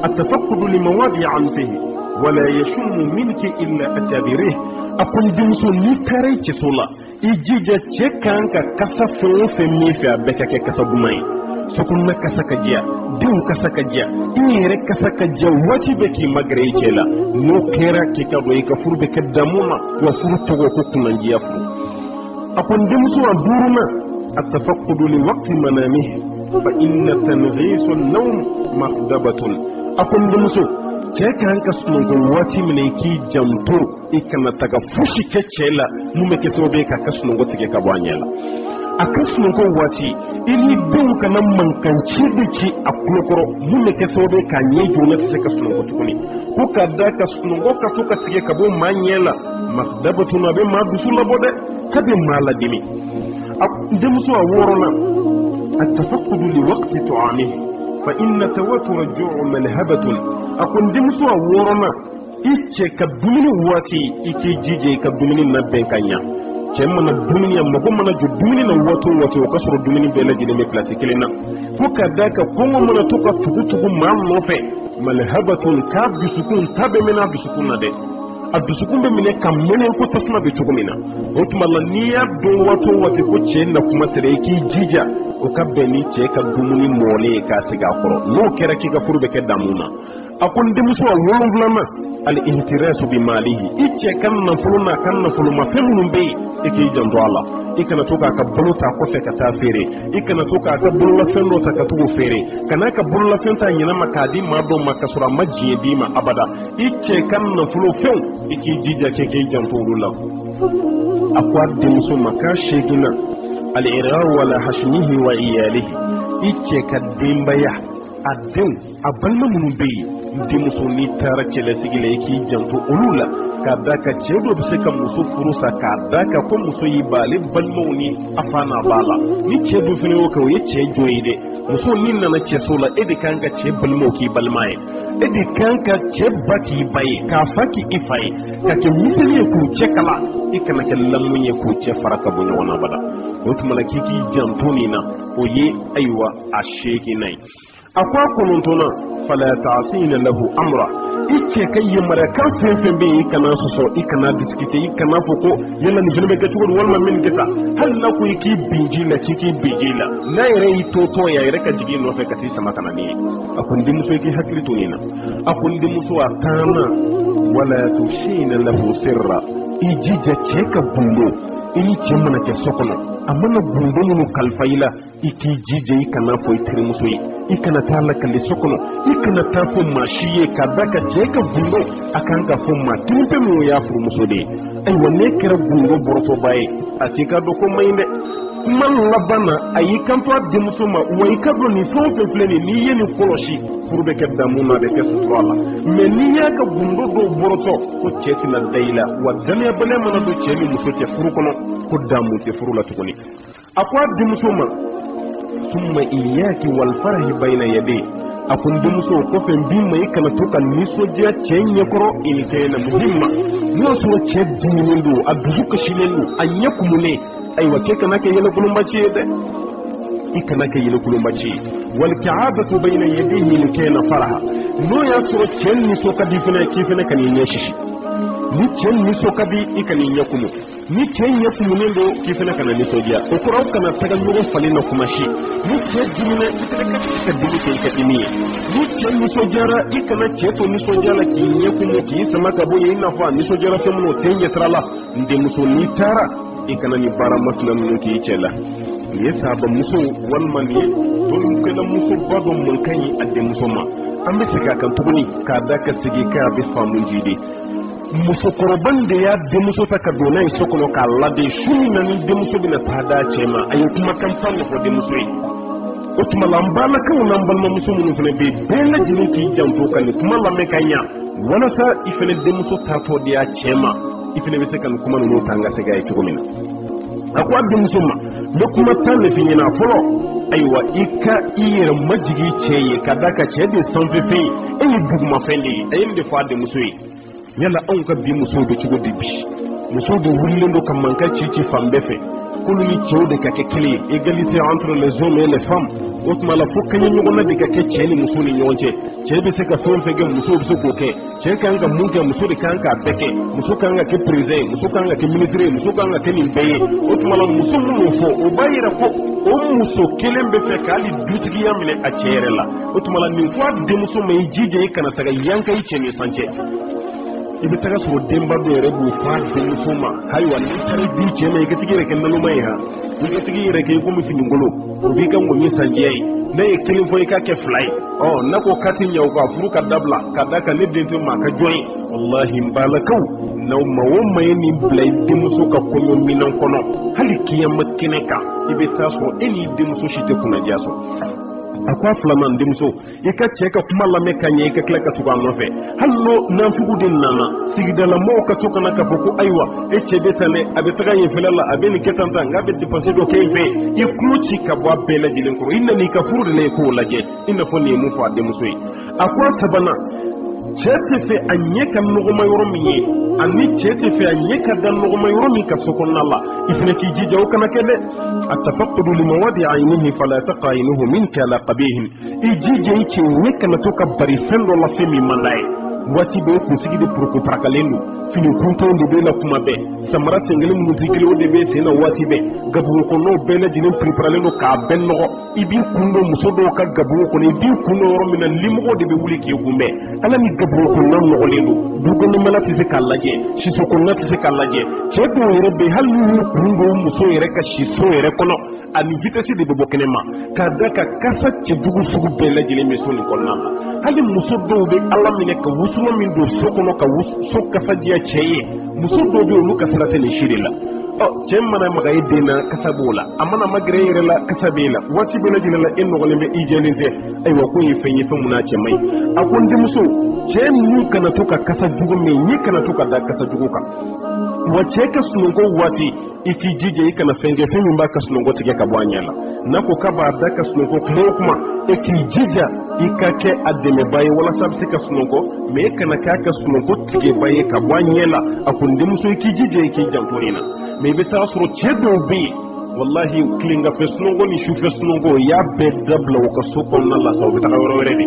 atafakkudu limawadi anfihi wala yashummu minki illa atabirih a ko n denmuso n'i taara i cɛso la i jija cɛ kan ka kasa fɛn o fɛn min fɛ a bɛɛ ka kɛ kasa duman ye sokɔnɔna kasa ka diya denw kasa ka diya i yɛrɛ kasa ka diya waati bɛɛ k'i magɛrɛ i cɛ la n'o kɛra k'i ka dɔn i ka furu bɛ kɛ damu na wa furu tɔgɔ ko kunnandiya furu a ko n denmuso a duurunan atafakkudu li waqti manamihi fa inna tanghisu an-nawm maghdabatun a ko n denmuso cɛ kan ka sunɔgɔ waati min i k'i janto i kana taga fosi kɛ cɛ la mun bɛ kɛ sababu ye k'a ka sunɔgɔ tigɛ ka bɔ a ɲɛ la a ka sunɔgɔ waati i ni denw kana mankanci de ci a kulokɔrɔ mun bɛ kɛ sababu ye k'a ɲɛ joona tɛ se ka sunɔgɔ tuguni ko k'a da ka sunɔgɔ ka to ka tigɛ ka bɔ maa ɲɛ la maghdabatun a bɛ maa dusu labɔ dɛ ka bɛ maa ladimi a denmuso a wɔɔrɔnan التفقد لوقت طعامه فإن تواتر الجوع ملهبة أكون دمسوا ورنا إيش كدمني واتي إيكي جيجي كدمني نبين كانيا كمان الدمني أما كمان جو دمني نواتو وكسر الدمني بلا جنة مكلاسي كلنا فكذاك كم من توكا تبتو ما نوفي ملهبة كاب بسكون تابع منا بسكون نده adusukun bɛ minɛ ka mɛnɛ ko tasuma bɛ cogo min na o tuma la n'i y'a dɔn waati o waati ko cɛ na kuma sera i k'i jija o ka bɛn ni cɛ ka dumuni mɔlen ye k'a sigi a kɔrɔ n'o kɛra k'i ka furu bɛ kɛ damu na a ko n denmuso a wolonfilanan al-ihtirasu bi malihi i cɛ ka nafolo n'a ka nafolomafɛn minnu bɛ yen i k'i janto a la i kana to k'a ka balo ta kɔfɛ ka taa feere i kana to k'a ka bololafɛn dɔ ta ka tugu feere kana ka bololafɛn ta ɲɛnama k'a di maa dɔ ma ka sɔrɔ a ma diɲɛ d'i ma abada i cɛ ka nafolo fɛnw i k'i jija k'i janto olu la a ko a denmuso ma k'a seginna al-irghaw ala hashmihi wa iyalihi i cɛ ka denbaya a denw a balima minnu bɛ yen denmuso n'i taara cɛlasigi la i k'i janto olu la k'a da ka cɛ dɔ bɛ se ka muso furu sa k'a da ka ko muso y'i ba ale balimaw ni a fa n'a ba la ni cɛ dɔ fana y'o kɛ o ye cɛ jɔn ye dɛ muso n'i nana cɛso la e de kan ka cɛ balimaw k'i balima ye e de kan ka cɛ ba k'i ba ye k'a fa k'i fa ye ka kɛ miseli ye k'u cɛ kala i kana kɛ lamu ye k'u cɛ fara ka bɔ ɲɔgɔn na bada o tuma na k'i k'i janto nin na o ye ayiwa a seeginan ye a ko a kɔnɔntɔnnan fala ta'sina lahu amra i cɛ ka yamaruya kan fɛn fɛn bɛ yen i kana sɔsɔ i kana disikite i kana fɔ ko yala nin fana bɛ kɛ cogo di walima min kɛ tan hali n'a ko i k'i bin ji la k'i k'i bin ji la n'a yɛrɛ y'i to tɔn ye a yɛrɛ ka jigin nɔfɛ ka t'i sama ka na nin ye a ko n denmuso i k'i hakili to nin na a ko n denmuso a taama wala tushina lahu sirra i jija cɛ ka gundo i ni cɛ mana kɛ so kɔnɔ a mana gundo minnu kalifa i la i k'i jija i kana fɔ i terimuso ye i kana taa lakale so kɔnɔ i kana taa fɔ maa si ye k'a da ka cɛ ka gundo a kan ka fɔ maa kelen pe min o y'a furumuso de ye ayiwa ne kɛra gundo bɔrɔtɔba ye a t'i ka dɔn ko man ɲi dɛ kuma laban na a y'i kanto a denmuso ma wa i ka dɔn nin fɛn o fɛn filɛ nin n'i ye nin kɔlɔsi furu bɛ kɛ damu na bɛ kɛ sutura la mais n'i y'a ka gundo dɔw bɔrɔtɔ ko cɛ tɛna da i la wa danayabaliya mana don cɛ ni muso cɛ furu kɔnɔ ko damu tɛ furu la tuguni a ko a denmuso ma summa iyaki wal farahi bayna yadayhi a ko n denmuso kɔfɛ n b'i ma i kana to ka nisɔndiya cɛ ɲɛkɔrɔ il kana muhimma n'o y'a sɔrɔ cɛ diminen don a dusu kasilen don a ɲɛ kumunen ayiwa k'e kana kɛ yɛlɛkolonbaci ye dɛ i kana kɛ yɛlɛkolonbaci ye wal ka'abatu bayna yadayhi il kana faraha n'o y'a sɔrɔ cɛ nisɔn ka di fɛnɛ k'i fɛnɛ ka n'i ɲɛ sisi ni cɛ nisɔn ka di i ka n'i ɲɛ kumu ni cɛ ɲɛ kumunen don k'i fɛnɛ kana nisɔndiya o kɔrɔ aw kana taga ɲɔgɔn falen na kuma si ni cɛ dimina i fɛnɛ ka dimi kɛ i ka dimi ye ni cɛ nisɔndiyara i kana cɛ to nisɔndiya la k'i ɲɛ kumu k'i sama ka bɔ yen i n'a fɔ a nisɔndiyara fɛn minnu o tɛ ɲɛ sira la n denmuso n'i taara i kana ni baara masina ninnu k'i cɛ la nin ye sahabamuso walima nin ye tolukɛlamusoba dɔ man kan ye a denmuso ma an bɛ segin a kan tuguni k'a da ka segin k'a bɛ faamu ji de musokɔrɔba de y'a denmuso ta ka don n'a ye so kɔnɔ k'a lade su min na ni denmuso bɛna taa d'a cɛ ma a ye kumakan tan de fɔ denmuso ye o tuma la an balakaw n'an balimamuso minnu fana bɛ yen bɛɛ lajɛlen k'i janto ka nin kuma lamɛn ka ɲa walasa i fana denmuso taatɔ de y'a cɛ ma i fana bɛ se ka nin kuma ninnu ta an ka se k'a ye cogo min na a ko a denmuso ma n bɛ kuma tan de f'i ɲɛna fɔlɔ ayiwa i ka i yɛrɛ majigi cɛ ye ka da ka cɛ de sanfɛfɛn ye e ye dugumafɛn de ye a ye nin de fɔ a denmuso ye yala anw ka bi musow bɛ cogo di bi musow de wulilen don ka mankan ci fan bɛɛ fɛ k'olu ni cɛw de ka kɛ kelen ye égalité entre les hommes et les femmes o tuma la fo kaɲɛ ɲɔgɔnna de ka kɛ cɛ ni muso ni ɲɔgɔn cɛ cɛ bɛ se ka fɛn fɛn kɛ muso bɛ se k'o kɛ cɛ kan ka mun kɛ muso de kan k'a bɛɛ kɛ muso kan ka kɛ président ye muso kan ka kɛ ministre ye muso kan ka kɛ nin bɛɛ ye o tuma la muso minnu fɔ o b'a yira ko o muso kelen bɛ fɛ k'ale dutigiya minɛ a cɛ yɛrɛ la o tuma la nin fɔ a denmuso ma i jija i kana taga yanka i cɛ ni sancɛ i bɛ taga sɔrɔ denba dɔ yɛrɛ b'o fɔ a denmuso ma ayiwa n'i taara di cɛ ma i ka tigi yɛrɛ kɛ naloma ye ha i ka tigi yɛrɛ kɛ i komi finigolo o b'i ka ŋɔni sanjiya ye n'a ye kelen fɔ i ka kɛ fila ye n'a ko k'a ti ɲɛ o ka furu ka dabila ka da kan ne den tɛ maa ka jɔn ye walahi n balakaw n'aw ma o ma ye nin bila i denmuso ka kɔɲɔ minɛn kɔnɔ hali kiyama kɛnɛ kan i bɛ taa sɔrɔ e n'i denmuso si tɛ kunnadiya sɔrɔ a ko a filanan denmuso i ka cɛ ka kuma lamɛn ka ɲɛ i ka tila ka tugu a nɔfɛ hali n'o nanfugu de nana sigidala mɔgɔw ka to kana k'a fɔ ko ayiwa e cɛ bɛ tan dɛ a bɛ taga yen fɛlɛ la a bɛ nin kɛ tan tan nka bɛ dépense dɔ kɛ yen fɛ i kulo ci ka bɔ a bɛɛ lajɛlen kɔrɔ i nana i ka furu de la i k'o lajɛ i n'a fɔ nin ye mun fɔ a denmuso ye a ko a sabanan cɛ tɛ fɛ a ɲɛ ka nɔgɔma yɔrɔ min ye ani cɛ tɛ fɛ a ɲɛ ka da nɔgɔma yɔrɔ min ka so kɔnɔna la i fana k'i jija o kana kɛ dɛ التفقد لمواد عينه فلا تقع عينه منك على قبيه إجيجي إيشي نكنا توكا بري فندو الله في ممالاي واتي بي كنسيكي دي بروكو براكالينو فيني كنتون دي بي لكما بي سمرا سنجلي منزيكي دي بي سينا واتي بي غبو كونو بينا جنين بريبرالينو كابين نغو إبين كنو مسودو كا غبو كونو إبين كنو رمينا لمغو دي بي ولي كيو كومي ألا ني غبو كونو نغو لينو دوغنو ملا تسيكا لاجي شيسو كونو تسيكا لاجي چيكو يربي هل نغو مسو يركا شيسو يركا kono ani vitesse de bebo kenema kada ka kasa cɛjugu sugu bɛɛ lajɛlen bɛ so nin kɔnɔna la hali muso dɔw bɛ ala minɛ ka wusuma min don so kɔnɔ ka so kasajiya cɛ ye muso dɔw bɛ olu kasara tɛ nin si de la cɛ mana maga i den na kasa b'o la a mana magɛrɛ i yɛrɛ la kasa b'e la waati bɛɛ lajɛlen la e nɔgɔlen bɛ i jɛlen tɛ ayiwa ko ye fɛn ye fɛn mun n'a cɛ man ɲi a ko n denmuso cɛ ninnu kana to ka kasa jugu min n'i kana to ka da kasa jugu kan wa cɛ ka sunɔgɔ waati i k'i jija i kana fɛn kɛ fɛn min b'a ka sunɔgɔ tigɛ ka bɔ a ɲɛ la n'a ko k'a b'a da ka sunɔgɔ kuma o kuma e k'i jija i ka kɛ a dɛmɛba ye walasa a bɛ se ka sunɔgɔ mɛ e kana k'a ka sunɔgɔ tigɛba ye ka bɔ a ɲɛ la a ko n denmuso i k'i jija i k'i janto nin na mɛ i bɛ taa sɔrɔ cɛ dɔw bɛ yen wallahi tilengafɛ sunɔgɔ ni sufɛ sunɔgɔ o y'a bɛɛ dabila u ka so kɔnɔna la sa u bɛ taga yɔrɔ wɛrɛ de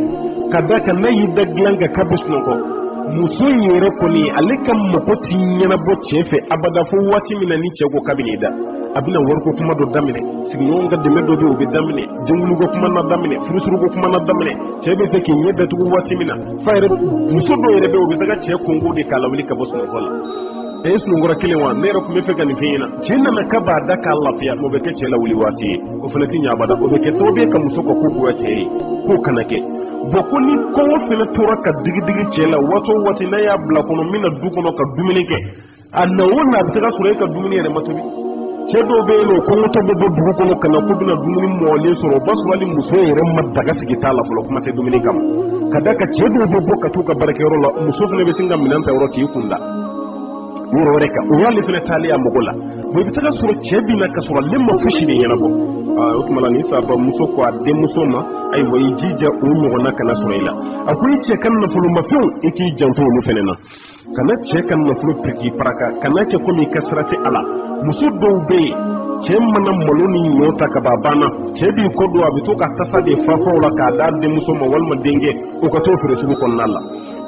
ka da kan n'a y'i da dilan kan k'a bɛ sunɔgɔ muso yɛrɛ kɔni ale ka mɔgɔ ti ɲɛnabɔ cɛ fɛ abada fo waati min na ni cɛ ko k'a bɛ n'i da a bɛna wariko kuma dɔ daminɛ sigiɲɔgɔn ka dɛmɛ dɔ bɛ yen o bɛ daminɛ denwuluko kuma na daminɛ furusuruko kuma na daminɛ cɛ bɛ fɛ k'i ɲɛ datugu waati min na fa yɛrɛ muso dɔw yɛrɛ bɛ yen o bɛ taga cɛ konko de k'a lawuli ka bɔ sunɔgɔ la e ye sunɔgɔra kelen wa ne yɛrɛ tun bɛ fɛ ka nin fɛn ɲɛna cɛ nana k'a b'a da k'a lafiya o bɛ kɛ cɛ lawuli waati ye o fana tɛ ɲɛ abada o bɛ kɛ sababu ye ka muso ka ko goya cɛ ye k'o kana kɛ bon ko ni kɔngɔ fana tora ka digidigi cɛ la waati o waati n'a y'a bila kɔnɔ min na du kɔnɔ ka dumuni kɛ a na o na a bɛ se ka sɔrɔ e ka dumuni yɛrɛ ma tobi cɛ dɔw bɛ yen nɔ kɔngɔtɔ bɛ bɔ dugu kɔnɔ ka na k'u bɛna dumuni mɔlen sɔrɔ o b'a sɔrɔ hali muso yɛrɛ ma daga sigi t'a la fɔlɔ kuma tɛ dumuni kama ka da ka cɛ dɔw bɛ bɔ ka t'u ka baarakɛyɔrɔ la muso fana bɛ sin ka minɛn ta yɔrɔ k'i kunda yɔrɔ wɛrɛ kan o y'ale fana taalen a mɔgɔ la mais i bɛ taga sɔrɔ cɛ bɛ na ka sɔrɔ ale ma fosi de ɲɛnabɔ o tuma la ni saba muso ko a denmuso ma ayiwa i jija o ɲɔgɔnna kana sɔrɔ i la a ko i cɛ ka nafolomafɛnw i k'i janto olu fana na kana cɛ ka nafolo piriki paraka kana kɛ komi i ka sira tɛ a la muso dɔw bɛ yen cɛ mana malo ni ɲɔ ta ka ban banna cɛ b'i kɔ don a bɛ to ka tasa de fafaw la k'a d'a denmuso ma walima denkɛ o ka t'o feere sugu kɔnɔna la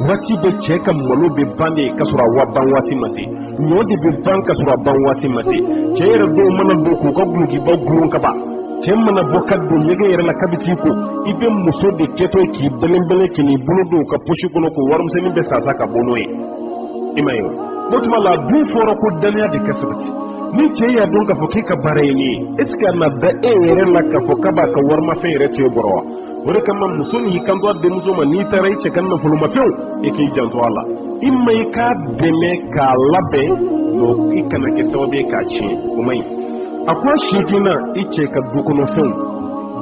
waati bɛ cɛ ka malo bɛ ban de ka sɔrɔ a ban waati ma se ɲɔ de bɛ ban ka sɔrɔ a ban waati ma se cɛ yɛrɛ dɔw mana don k'u ka gulokibaw gulon ka ban cɛ mana bɔ ka don ɲɛgɛn yɛrɛ la kabi t'i ko i bɛ muso de kɛtɔ k'i bɛlɛnbɛlɛn k'i bolo don ka posi kɔnɔ k'o warimisɛnnin bɛ sasa ka bɔ n'o ye i ma ye o tuma la dun fɔra ko daniya de ka sabati ni cɛ y'a dɔn k'a fɔ k'i ka baara ye nin ye est ce que a na da e yɛrɛ la k'a fɔ k'a b'a ka warimafɛn yɛrɛ to e bɔrɔ wa o de kama muso n'i kanto a denmuso ma n'i taara i cɛ ka nafolomafɛnw i k'i janto a la i ma i k'a dɛmɛ k'a labɛn i kana kɛ sababu ye k'a tiɲɛ o ma ɲi a ko a seeginna i cɛ ka dukɔnɔfɛnw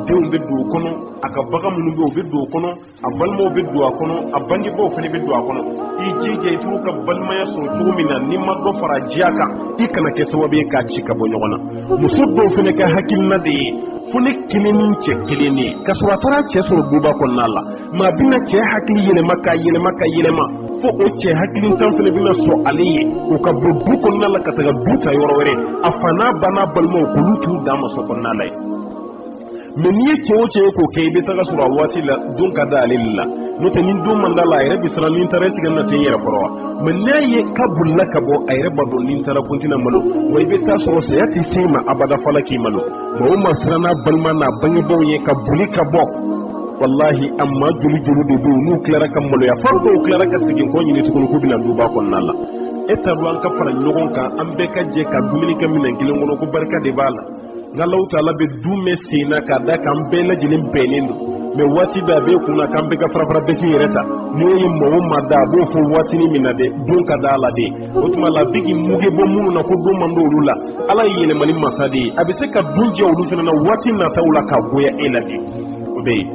denw bɛ don o kɔnɔ a ka bagan minnu bɛ yen o bɛ don o kɔnɔ a balimaw bɛ don a kɔnɔ a bangebaw fana bɛ don a kɔnɔ i jija i t'u ka balimaya sɔrɔ cogo min na n'i ma dɔ fara diya kan i kana kɛ sababu ye k'a ci ka bɔ ɲɔgɔn na muso dɔw fana ka hakilina de ye fo ne kelen ni cɛ kelen de ye ka sɔrɔ a taara cɛ sɔrɔ duba kɔnɔna la maa bɛna cɛ hakili yɛlɛma ka yɛlɛma ka yɛlɛma fo o cɛ hakili tan fana bɛna sɔn ale ye o ka bɔ du kɔnɔna la ka taga du ta yɔrɔ wɛrɛ a fa n'a ba n'a balimaw k'olu t'u dan ma sɔn kɔnɔna la ye mais n'i ye cɛ o cɛ ye k'o kɛ i bɛ taga sɔrɔ a waati la don ka da ale la n'o tɛ ni don man da la a yɛrɛ bɛ siran ni taara tigɛ na se n yɛrɛ kɔrɔ wa mais n'a ye ka bolila ka bɔ a yɛrɛ b'a dɔn ni taara kuntina malo wa i bɛ taa sɔrɔ saya tɛ se ma abada fala k'i malo maa o maa siran n'a balima n'a bangebaw ye ka boli ka bɔ wallahi amma joli joli de bɛ yen n'u tilara ka maloya fo dɔw tilara ka segin kɔ ɲini tuguni k'u bɛna duba kɔnɔna la e t'a dɔn an ka fara ɲɔgɔn kan an bɛɛ ka jɛ ka dumuni kɛ minɛn kelen kɔnɔ ko barika de b'a la n'Alahu Taala bɛ du mɛn sen na k'a da k'an bɛɛ lajɛlen bɛnnen don mais waati bɛɛ a bɛ kunna k'an bɛɛ ka fara bɛɛ k'i yɛrɛ ta n'o ye maa o maa da a b'o fɔ waatinin min na dɛ don ka da a la de o tuma la bɛ k'i muge bɔ minnu na ko don man d'olu la Ala ye yɛlɛmali masa de ye a bɛ se ka dun jɛ olu fana na waati nataw la k'a goya e la de o bɛ yen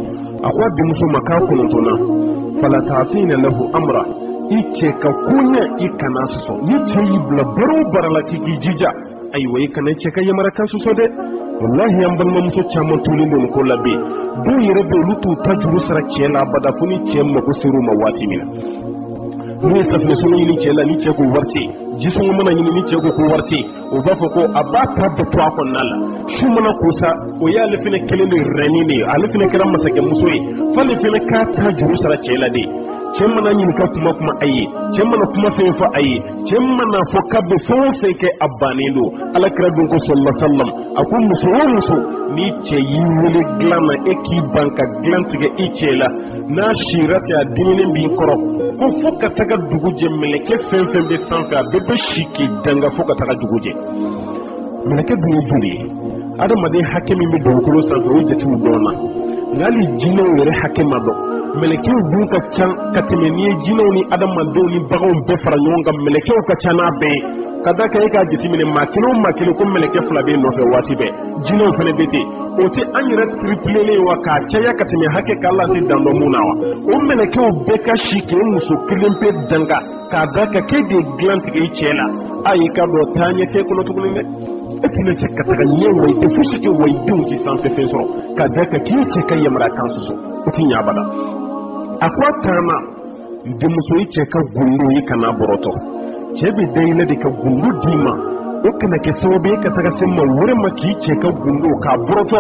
a ko a denmuso ma k'a kɔnɔntɔnna fala ta'sina lahu amra i cɛ ka koɲɛ i kana sɔsɔ ni cɛ y'i bila baara o baara la k'i jija ayiwa i kana cɛ ka yamara kan sɔsɔ dɛ wallahi an balimamuso caman tulen don ko la bi dɔw yɛrɛ bɛ olu t'u ta juru sara cɛ la abada fo ni cɛ mako ser'u ma waati min na n'u ye safinɛsɔngɔ ɲini cɛ la ni cɛ ko wari tɛ yen jisɔngɔ mana ɲini ni cɛ ko wari tɛ yen o b'a fɔ ko a b'a ta bɛɛ to a kɔnɔna la su mana ko sa o y'ale fana kelen de rɛni de ye ale fana kɛra masakɛmuso ye f'ale fana k'a ta juru sara cɛ la de cɛ mana ɲininka kuma a ye cɛ mana kuma fɛn fɔ a ye cɛ mana fɔ k'a bɛ fɛn o fɛn kɛ a bannen don alakira dun ko sallallahu alaihi wasallam a ko muso o muso ni cɛ y'i wele dilan na e k'i ban ka dilan tigɛ i cɛ la n'a sira tɛ a diminen b'i kɔrɔ ko fo ka taga dugu jɛ mɛlɛkɛ fɛn fɛn bɛ sanfɛ a bɛɛ bɛ si k'i danga fo ka taga dugu jɛ mɛlɛkɛ dun ye joli ye adamaden hakɛ min bɛ dugukolo sanfɛ o jatew dɔn na nka hali jinɛw yɛrɛ hakɛ ma dɔn mɛlɛkɛw dun ka ca ka tɛmɛ n'i ye jinɛw ni adamadenw ni baganw bɛɛ fara ɲɔgɔn kan mɛlɛkɛw ka ca n'a bɛɛ ye ka da kan e k'a jateminɛ maa kelen o maa kelen ko mɛlɛkɛ fila bɛ nɔfɛ waati bɛɛ jinɛw fana bɛ ten o tɛ an yɛrɛ triplelen wa k'a caya ka tɛmɛ hakɛ k'a lase dan dɔ mun na wa o mɛlɛkɛw bɛɛ ka si k'e muso kelen pe danga k'a da kan k'e de dilan tigɛ i cɛ la a y'i ka dɔn taa ɲɛ tɛ kɔnɔ tuguni dɛ e tɛna se ka taga ɲɛ wa i tɛ fosi kɛ wa i denw tɛ sanfɛ fɛn sɔrɔ k'a da kan k'e cɛ ka yamaruya kan sɔsɔ o tɛ ɲɛ abada a ko a taama denmuso i cɛ ka gundo i kana bɔrɔtɔ cɛ bɛ dayɛlɛ de ka gundo d'i ma o kana kɛ sababu ye ka taga se maa wɛrɛ ma k'i cɛ ka gundo k'a bɔrɔtɔ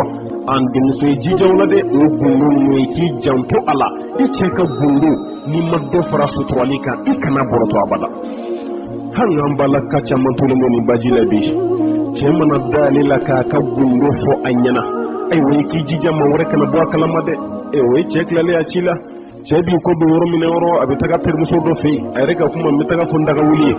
an denmuso ye jija o la dɛ o gundo ninnu ye k'i janto a la i cɛ ka gundo n'i ma dɔ fara suturali kan i kana bɔrɔtɔ abada hali an b'a la ka caman tolen don nin baji la bi cɛ mana dayɛlɛ la k'a ka gundo fɔ a ɲɛna ayiwa i k'i jija maa wɛrɛ kana bɔ a kalama dɛ o ye cɛ tilalen a ci la cɛ b'i ko don yɔrɔ minɛ yɔrɔ a bɛ taga terimuso dɔ fɛ yen a yɛrɛ ka kuma n bɛ taga fɔ n daga wuli ye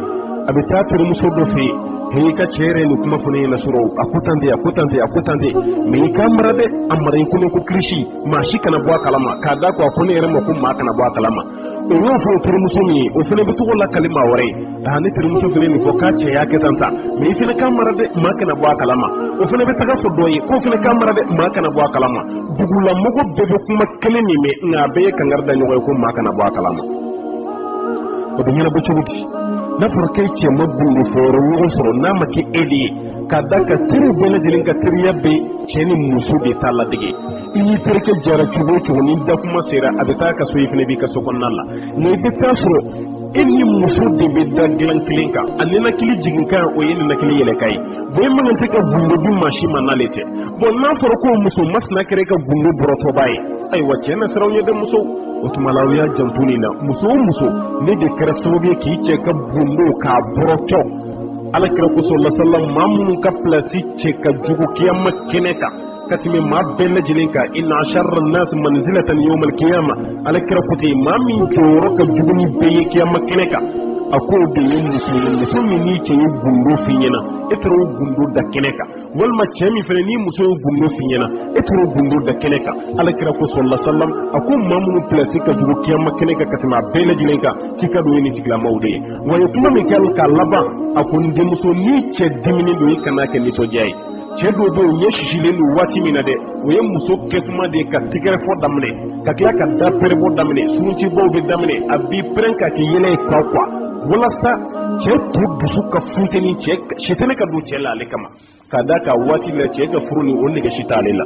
a bɛ taa terimuso dɔ fɛ yen hei ka cɛ yɛrɛ nin kuma fɔ ne ɲɛna sɔrɔ a ko tan tɛ a ko tan tɛ a ko tan tɛ mais i k'a mara dɛ a mara i ko ko kirisi maa si kana bɔ a kalama k'a da ko a ko ne yɛrɛ ma ko maa kana bɔ a kalama o y'o fɔ terimuso min ye o fana bɛ togo la kali maa wɛrɛ ye ni terimuso fana nin fɔ k'a cɛ y'a kɛ tan mais i fana k'a mara dɛ maa kana bɔ a kalama o fana bɛ taga fɔ dɔ ye k'o fana k'a mara dɛ maa kana bɔ a kalama dugulamɔgɔ bɛɛ bɛ kuma kelen min mɛn nka a bɛɛ ye kangari da ɲɔgɔn ye ko maa kana bɔ a kalama o bɛ ɲɛnabɔ cogo di n'a fɔra k'e cɛ ma gundo fɔyɔrɔ ɲɔgɔn sɔrɔ n'a ma kɛ e de ye k'a da ka teri bɛɛ lajɛlen ka teriya bɛ cɛ ni muso de t'a ladege i y'i terikɛ jara cogo o cogo ni dakuma sera a bɛ taa ka so i fana b'i ka so kɔnɔna la nka i bɛ taa sɔrɔ e ni muso de bɛ da dilan kelen kan a ninakili jigin kan o ye ninakili yɛlɛka ye bon e man kan tɛ ka gundo di maa si ma n'ale tɛ bon n'a fɔra ko muso masina kɛra e ka gundo bɔrɔtɔba ye ayiwa cɛ na siraw ɲɛ dɛ muso o tuma la aw y'a janto nin na muso o muso ne de kɛra sababu ye k'i cɛ ka gundo k'a bɔrɔtɔ alakira kosɔn lasala maa minnu ka pilasi cɛ ka jugu kiyama kɛnɛ kan ka tɛmɛ maa bɛɛ lajɛlen kan inna asharra nas manzilatan yawmal qiyama alakira ko ten maa min jɔyɔrɔ ka jugu ni bɛɛ ye kiyama kɛnɛ kan a ko de ye muso min ni cɛ ye gundo f'i ɲɛna e taara o gundo da kɛnɛ kan walima cɛ min fana ni muso ye gundo f'i ɲɛna e taara o gundo da kɛnɛ kan alakira kosɔn lasalam a ko maa minnu pilasi ka jugu kiyama kɛnɛ kan ka tɛmɛ a bɛɛ lajɛlen kan k'i ka don ye nin tigilamaw de ye wa ye kuma min kɛ k'a laban a ko n denmuso ni cɛ diminen don i kana kɛ nisɔndiya ye cɛ dɔw bɛ yen u ɲɛ sisilen don waati min na dɛ o ye muso kɛtuma de ye ka tigɛrɛfɔ daminɛ ka tila ka da pɛrɛbɔ daminɛ suruncibaw bɛ daminɛ a b'i pɛrɛn ka kɛ yɛlɛ ye kwa walasa cɛ to dusu ka funteni cɛ sitɛnɛ ka don cɛ la ale kama k'a da ka waati la cɛ ka furu ni o nɛgɛ si t'ale la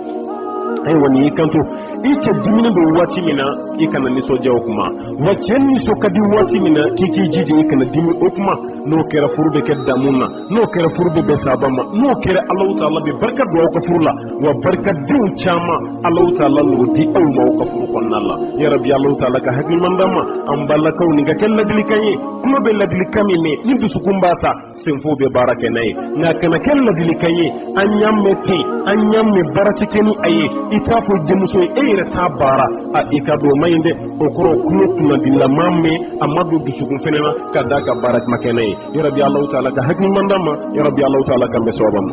ayiwa nin y'i kanto i cɛ diminen don waati min na i kana nisɔndiya o kuma wa cɛ nisɔn ka di waati min na k'i k'i jija i kana dimi o kuma n'o kɛra furu bɛ kɛ damu na n'o kɛra furu bɛ bɛn sababa ma n'o kɛra Alahu Taala bɛ barika don aw ka furu la wa barikadenw caman Alahu Taala n'o di aw ma aw ka furu kɔnɔna la yarabi Alahu Taala ka hakiliman d'an ma an balakaw nin ka kɛ ladilikan ye kuma bɛ ladilikan min mɛn ni dusukun b'a ta senfo bɛ baara kɛ n'a ye nka kana kɛ ladilikan ye an y'a mɛn ten an y'a mɛn baara tɛ kɛ ni a ye i t'a fɔ denmuso ye e yɛrɛ t'a baara i ka don o man ɲi dɛ o kɔrɔ kulo kunnadilama mɛn a ma don dusukun fɛnɛ na ka da ka baara kuma kɛ n'a ye yarabi Alahu Taala ka hakiliman d'an ma yarabi Alahu Taala ka bɛn sababa ma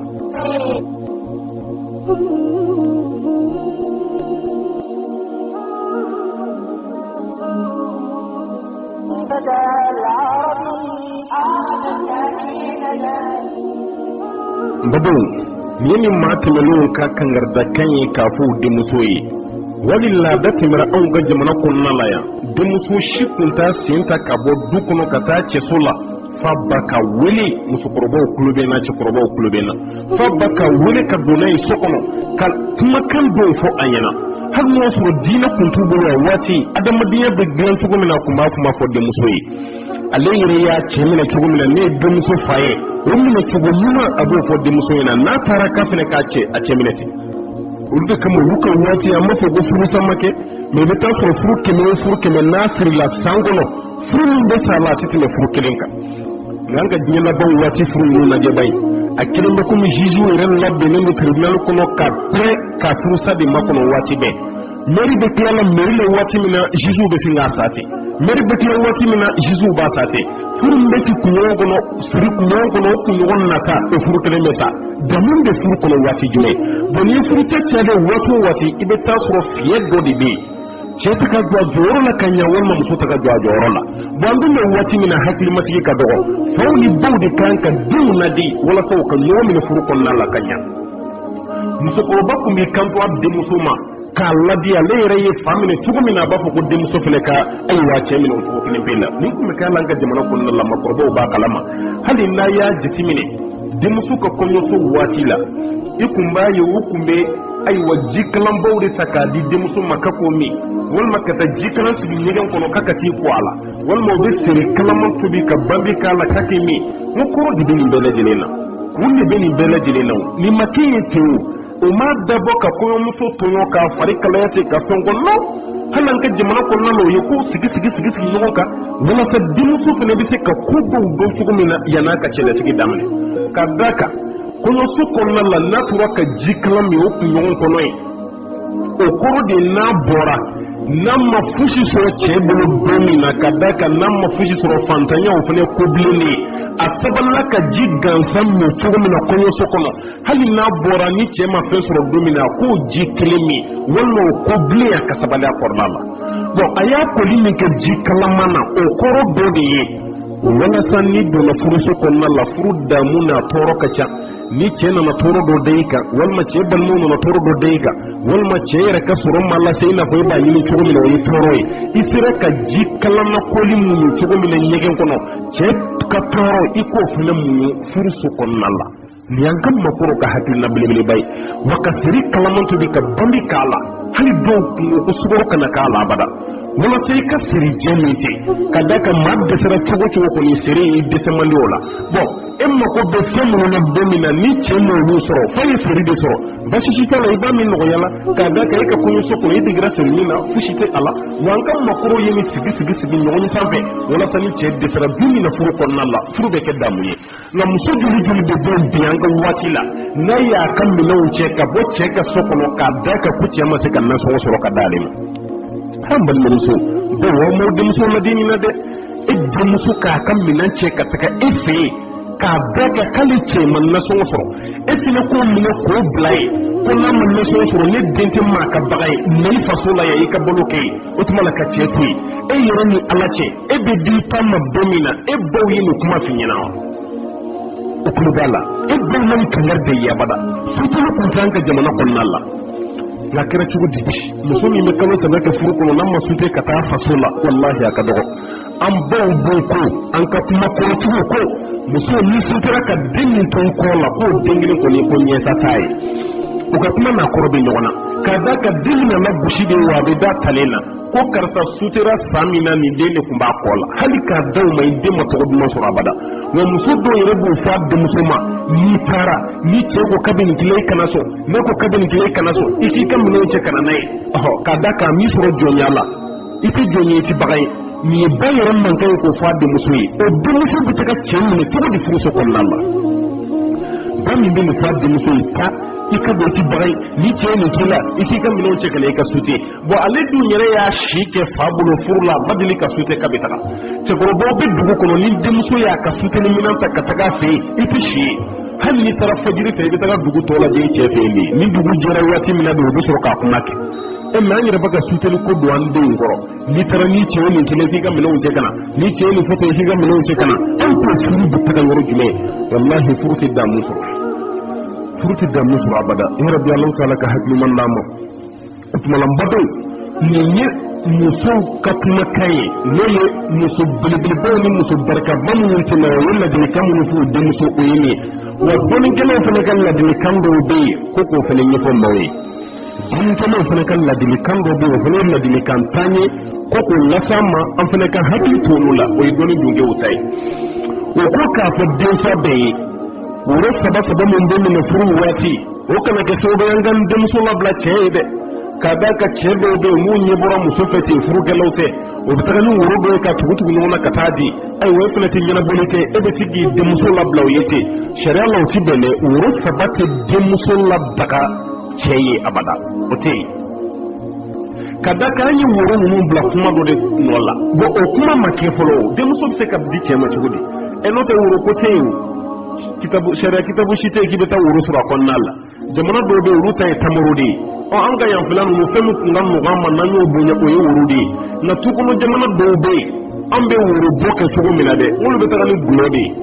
babaw ni ni maa tɛmɛnenw ka kangarida ye k'a fɔ u denmuso ye wali laada tɛmɛra anw ka jamana kɔnɔna la yan denmuso si tun t'a sen ta ka bɔ du kɔnɔ ka taa cɛso la fa ba ka wele musokɔrɔbaw kulo bɛ na cɛkɔrɔbaw kulo bɛ na fa ba ka wele ka don n'a ye so kɔnɔ ka kumakan dɔw fɔ a ɲɛna hali n'o sɔrɔ diinɛ kun t'u bolo a waati adamadenya bɛ dilan cogo min na a kun b'a kuma fɔ denmuso ye ale yɛrɛ y'a cɛ minɛ cogo min na ne ye denmuso fa ye o minɛ cogo ɲuman a b'o fɔ denmuso ɲɛna n'a taara k'a fana k'a cɛ a cɛ minɛ ten olu de kama olu ka waati an b'a fɔ ko furusa ma kɛ mais i bɛ taa sɔrɔ furu kɛmɛ o furu kɛmɛ n'a sirila san kɔnɔ furu min bɛ sa la a tɛ tɛmɛ furu kelen kan nka an ka diɲɛ laban waati furu ninnu lajɛ ba ye a kelen bɛ komi juge yɛrɛ labɛnnen don tribunal kɔnɔ ka pɛrɛn ka furusa de makɔnɔ waati bɛɛ mairie bɛ tila la mairie la waati min na juge bɛ sin k'a sa ten mairie bɛ tila waati min na juge b'a sa ten furu min bɛ ci kunɲɔgɔn kɔnɔ siri kunɲɔgɔn kɔnɔ o kunɲɔgɔn nata o furu kelen bɛ sa damu bɛ furu kɔnɔ waati jumɛn bon ni furu tɛ cɛ de waati o waati i bɛ taa sɔrɔ fiɲɛ dɔ de bɛ yen cɛ tɛ ka jɔ a jɔyɔrɔ la ka ɲɛ walima muso tɛ ka jɔ a jɔyɔrɔ la bon an bɛ waati min na hakilimatigi ka dɔgɔ faw ni baw de kan ka denw ladi walasa u ka ɲɔgɔn minɛ furu kɔnɔna la ka ɲɛ musokɔrɔba tun b'i kanto a denmuso ma k'a ladi ale yɛrɛ ye fa minɛ cogo min na a b'a fɔ ko denmuso fana ka ayiwa cɛ minɛ o cogo kelen bɛ la nin tun bɛ kɛ an ka jamana kɔnɔna la maakɔrɔbaw b'a kalama hali n'a y'a jateminɛ denmuso ka kɔɲɔso waati la i kun b'a ye u kun bɛ ayiwa jikalanbaw de ta k'a di denmuso ma ka k'o min walima ka taa jikalan sigi ɲɛgɛn kɔnɔ k'a ka t'i ko a la walima u bɛ seri kalaman tobi ka banbi k'a la k'a k'i min n ko kɔrɔ de bɛ nin bɛɛ lajɛlen na kun de bɛ nin bɛɛ lajɛlen na nin ma kɛ ye ten o ma dabɔ ka kɔɲɔmuso tɔɲɔ k'a fari kalaya ten ka fɛn kɔnɔ hali an ka jamana kɔnɔna la o ye ko sigi ɲɔgɔn kan walasa denmuso fana bɛ se ka ko dɔw dɔn cogo min na yan'a ka cɛlasigi daminɛ ka d'a kan kɔɲɔso kɔnɔna la n'a tora ka jikalan min o kunɲɔgɔn kɔnɔ ye o kɔrɔ de n'a bɔra nama fushi sɔrɔ cɛ bolo don min na ka da ka nama fushi sɔrɔ fantanya o fana ko bilennen a sabalila ka ji gansan min cogo min na kɔɲɔso kɔnɔ hali n'a bɔra ni cɛ ma fɛn sɔrɔ don min na k'o ji kelen min walima o ko bilen a ka sabali a kɔrɔla la bon a y'a koli min kɛ ji kalaman na o kɔrɔ dɔ de ye walasa ni donna furuso kɔnɔna la furu damu n'a tɔɔrɔ ka ca ni cɛ nana tɔɔrɔ dɔ da i kan walima cɛ balimaw nana tɔɔrɔ dɔ da i kan walima cɛ yɛrɛ ka sɔrɔ ma lase i n'a fɔ e b'a ɲini cogo min na o ye tɔɔrɔ ye i sera ka ji kalanna koli muɲu cogo min na ɲɛgɛn kɔnɔ cɛ ka tɔɔrɔ i k'o fana muɲu furuso kɔnɔna la nin y'an ka makɔrɔ ka hakilina belebeleba ye wa ka siri kalaman tobi ka banbi k'a la hali dɔw kungo ko sukaro kana k'a la abada walasa i ka siri jɛ min tɛ ka da ka maa dɛsɛra cogo cogo kɔni siri i dɛsɛ man di o la bon e mako bɛ fɛn minnu na don min na ni cɛ m'olu sɔrɔ f'a ye siri de sɔrɔ basi si t'a la i b'a min nɔgɔya la k'a da ka e ka kɔɲɔso kɔnɔ i degera siri min na fosi tɛ a la wa an ka makɔrɔ ye ni sigi ɲɔgɔn sanfɛ walasa ni cɛ dɛsɛra don min na furu kɔnɔna la furu bɛ kɛ damu ye nka muso joli joli bɛ bɔ bi an ka waati la n'a y'a ka minɛnw cɛ ka bɔ cɛ ka so kɔnɔ k'a da ka ko cɛ ma se ka nasɔngɔ sɔrɔ ka d'ale ma an balimamuso bɛɛ wa m'o denmuso ladini na dɛ e denmuso k'a ka minɛn cɛ ka taga e fɛ yen k'a bɛɛ kɛ k'ale cɛ ma nasɔngɔ sɔrɔ e fana k'o minɛ k'o bila ye ko n'a ma nasɔngɔ sɔrɔ ne den tɛ maa ka baga ye na i faso la yan i ka balo kɛ ye o tuma la ka cɛ to yen e yɛrɛ ni ala cɛ e bɛ di ta ma don min na e baw ye nin kuma f'i ɲɛna wa o tulo b'a la e balima ni kankari de ye abada sutulu kun t'an ka jamana kɔnɔna la nka kɛra cogo di muso min bɛ kalo saba kɛ furu kɔnɔ n'a ma sute ka taa faso la walahi a ka dɔgɔ an baw b'o ko an ka kuma kɔrɔtigiw ko muso ni sutera ka den min to kɔ la k'o den kelen kɔni ko ɲɛta t'a ye u ka kuma n'a kɔrɔ bɛ ɲɔgɔn na k'a da ka den nana gosi de wa a bɛ da talen na ko karisa sutera san min na nin den de tun b'a kɔ la hali k'a da u ma i den ma tɔgɔ duman sɔrɔ abada wa muso dɔw yɛrɛ b'o fɔ a denmuso ma n'i taara ni cɛ ko k'a bɛ nin kile i kana sɔn ne ko k'a bɛ nin kile i kana sɔn i k'i ka minɛnw cɛ ka na n'a ye k'a da k'a min sɔrɔ jɔnya la i tɛ jɔn ye i tɛ baga ye nin ye ba yɛrɛ mankan ye k'o fɔ a denmuso ye o denmuso bɛ se ka cɛ minɛ cogo di furuso kɔnɔna la ba min bɛ nin fɔ a denmuso ye ta i ka don i tɛ baga ye ni cɛ ye nin k'i la i k'i ka minɛnw cɛ ka na i ka sute bon ale dun yɛrɛ y'a si kɛ fa bolo furu la ba deli ka sute k'a bɛ taga cɛkɔrɔbaw bɛ dugu kɔnɔ ni denmuso y'a ka suteni minɛn ta ka taga a fɛ yen i tɛ si ye hali n'i taara fajiri fɛ i bɛ taga dugu tɔ lajɛ i cɛ fɛ yen de ni dugu jɛra waati min na de o bɛ sɔrɔ k'a kuma kɛ mais an yɛrɛ bɛ ka suteni ko don an denw kɔrɔ n'i taara ni cɛ ye nin kelen k'i ka minɛnw cɛ ka na ni cɛ ye nin fɔ k'i ka minɛnw cɛ ka na an t'o furu bɛ taga yɔrɔ jumɛn walahi furu tɛ damu sɔrɔ furu tɛ damu sɔrɔ abada ya rabbi Allahu ta'ala ka hakiliman d'an ma o tuma la n badenw nin ye musow ka kumakan ye n'o ye muso belebelebaw ni muso barikaba minnu tɛmɛ o ye ladilikan minnu f'u denmuso o ye nin ye wa dɔnnikɛlaw fana ka ladilikan dɔw bɛ yen ko k'o fana ɲɛfɔ maaw ye dɔnnikɛlaw fana ka ladilikan dɔw bɛ yen o fana ye ladilikan tan ye ko k'o lase an ma an fana ka hakili to olu la o ye dɔnni dunkew ta ye o ko k'a fɔ denfa bɛɛ ye woro saba min bɛ minɛ furu waati o kana kɛ sababu ye an ka denmuso labila cɛ ye dɛ k'a da ka cɛ dɔw bɛ yen mun ɲɛ bɔra muso fɛ ten furukɛlaw tɛ o bɛ taga ni woro dɔ ye ka tugu ɲɔgɔn na ka taa di ayiwa e fana tɛ ɲɛnabɔli kɛ e bɛ se k'i denmuso labila o ye ten sariya la o ti bɛn dɛ woro saba tɛ denmuso labaga cɛ ye abada o tɛ yen ka da kan an ye woro ninnu bila kuma dɔ de nɔ la bon o kuma ma kɛ fɔlɔ denmuso bɛ se ka di cɛ ma cogo di n'o tɛ woro ko tɛ yen sariya kitabu si tɛ yen k'i bɛ taa woro sɔrɔ a kɔnɔna la jamana dɔw bɛ yen olu ta ye tamaro de ye an ka yanfɛla ninnu fɛn min tun ka nɔgɔ an ma n'an y'o bonya o ye woro de ye nka tukɔnɔ jamana dɔw bɛ yen an bɛ woro bɔ kɛ cogo min na dɛ olu bɛ taga ni gulɔ de ye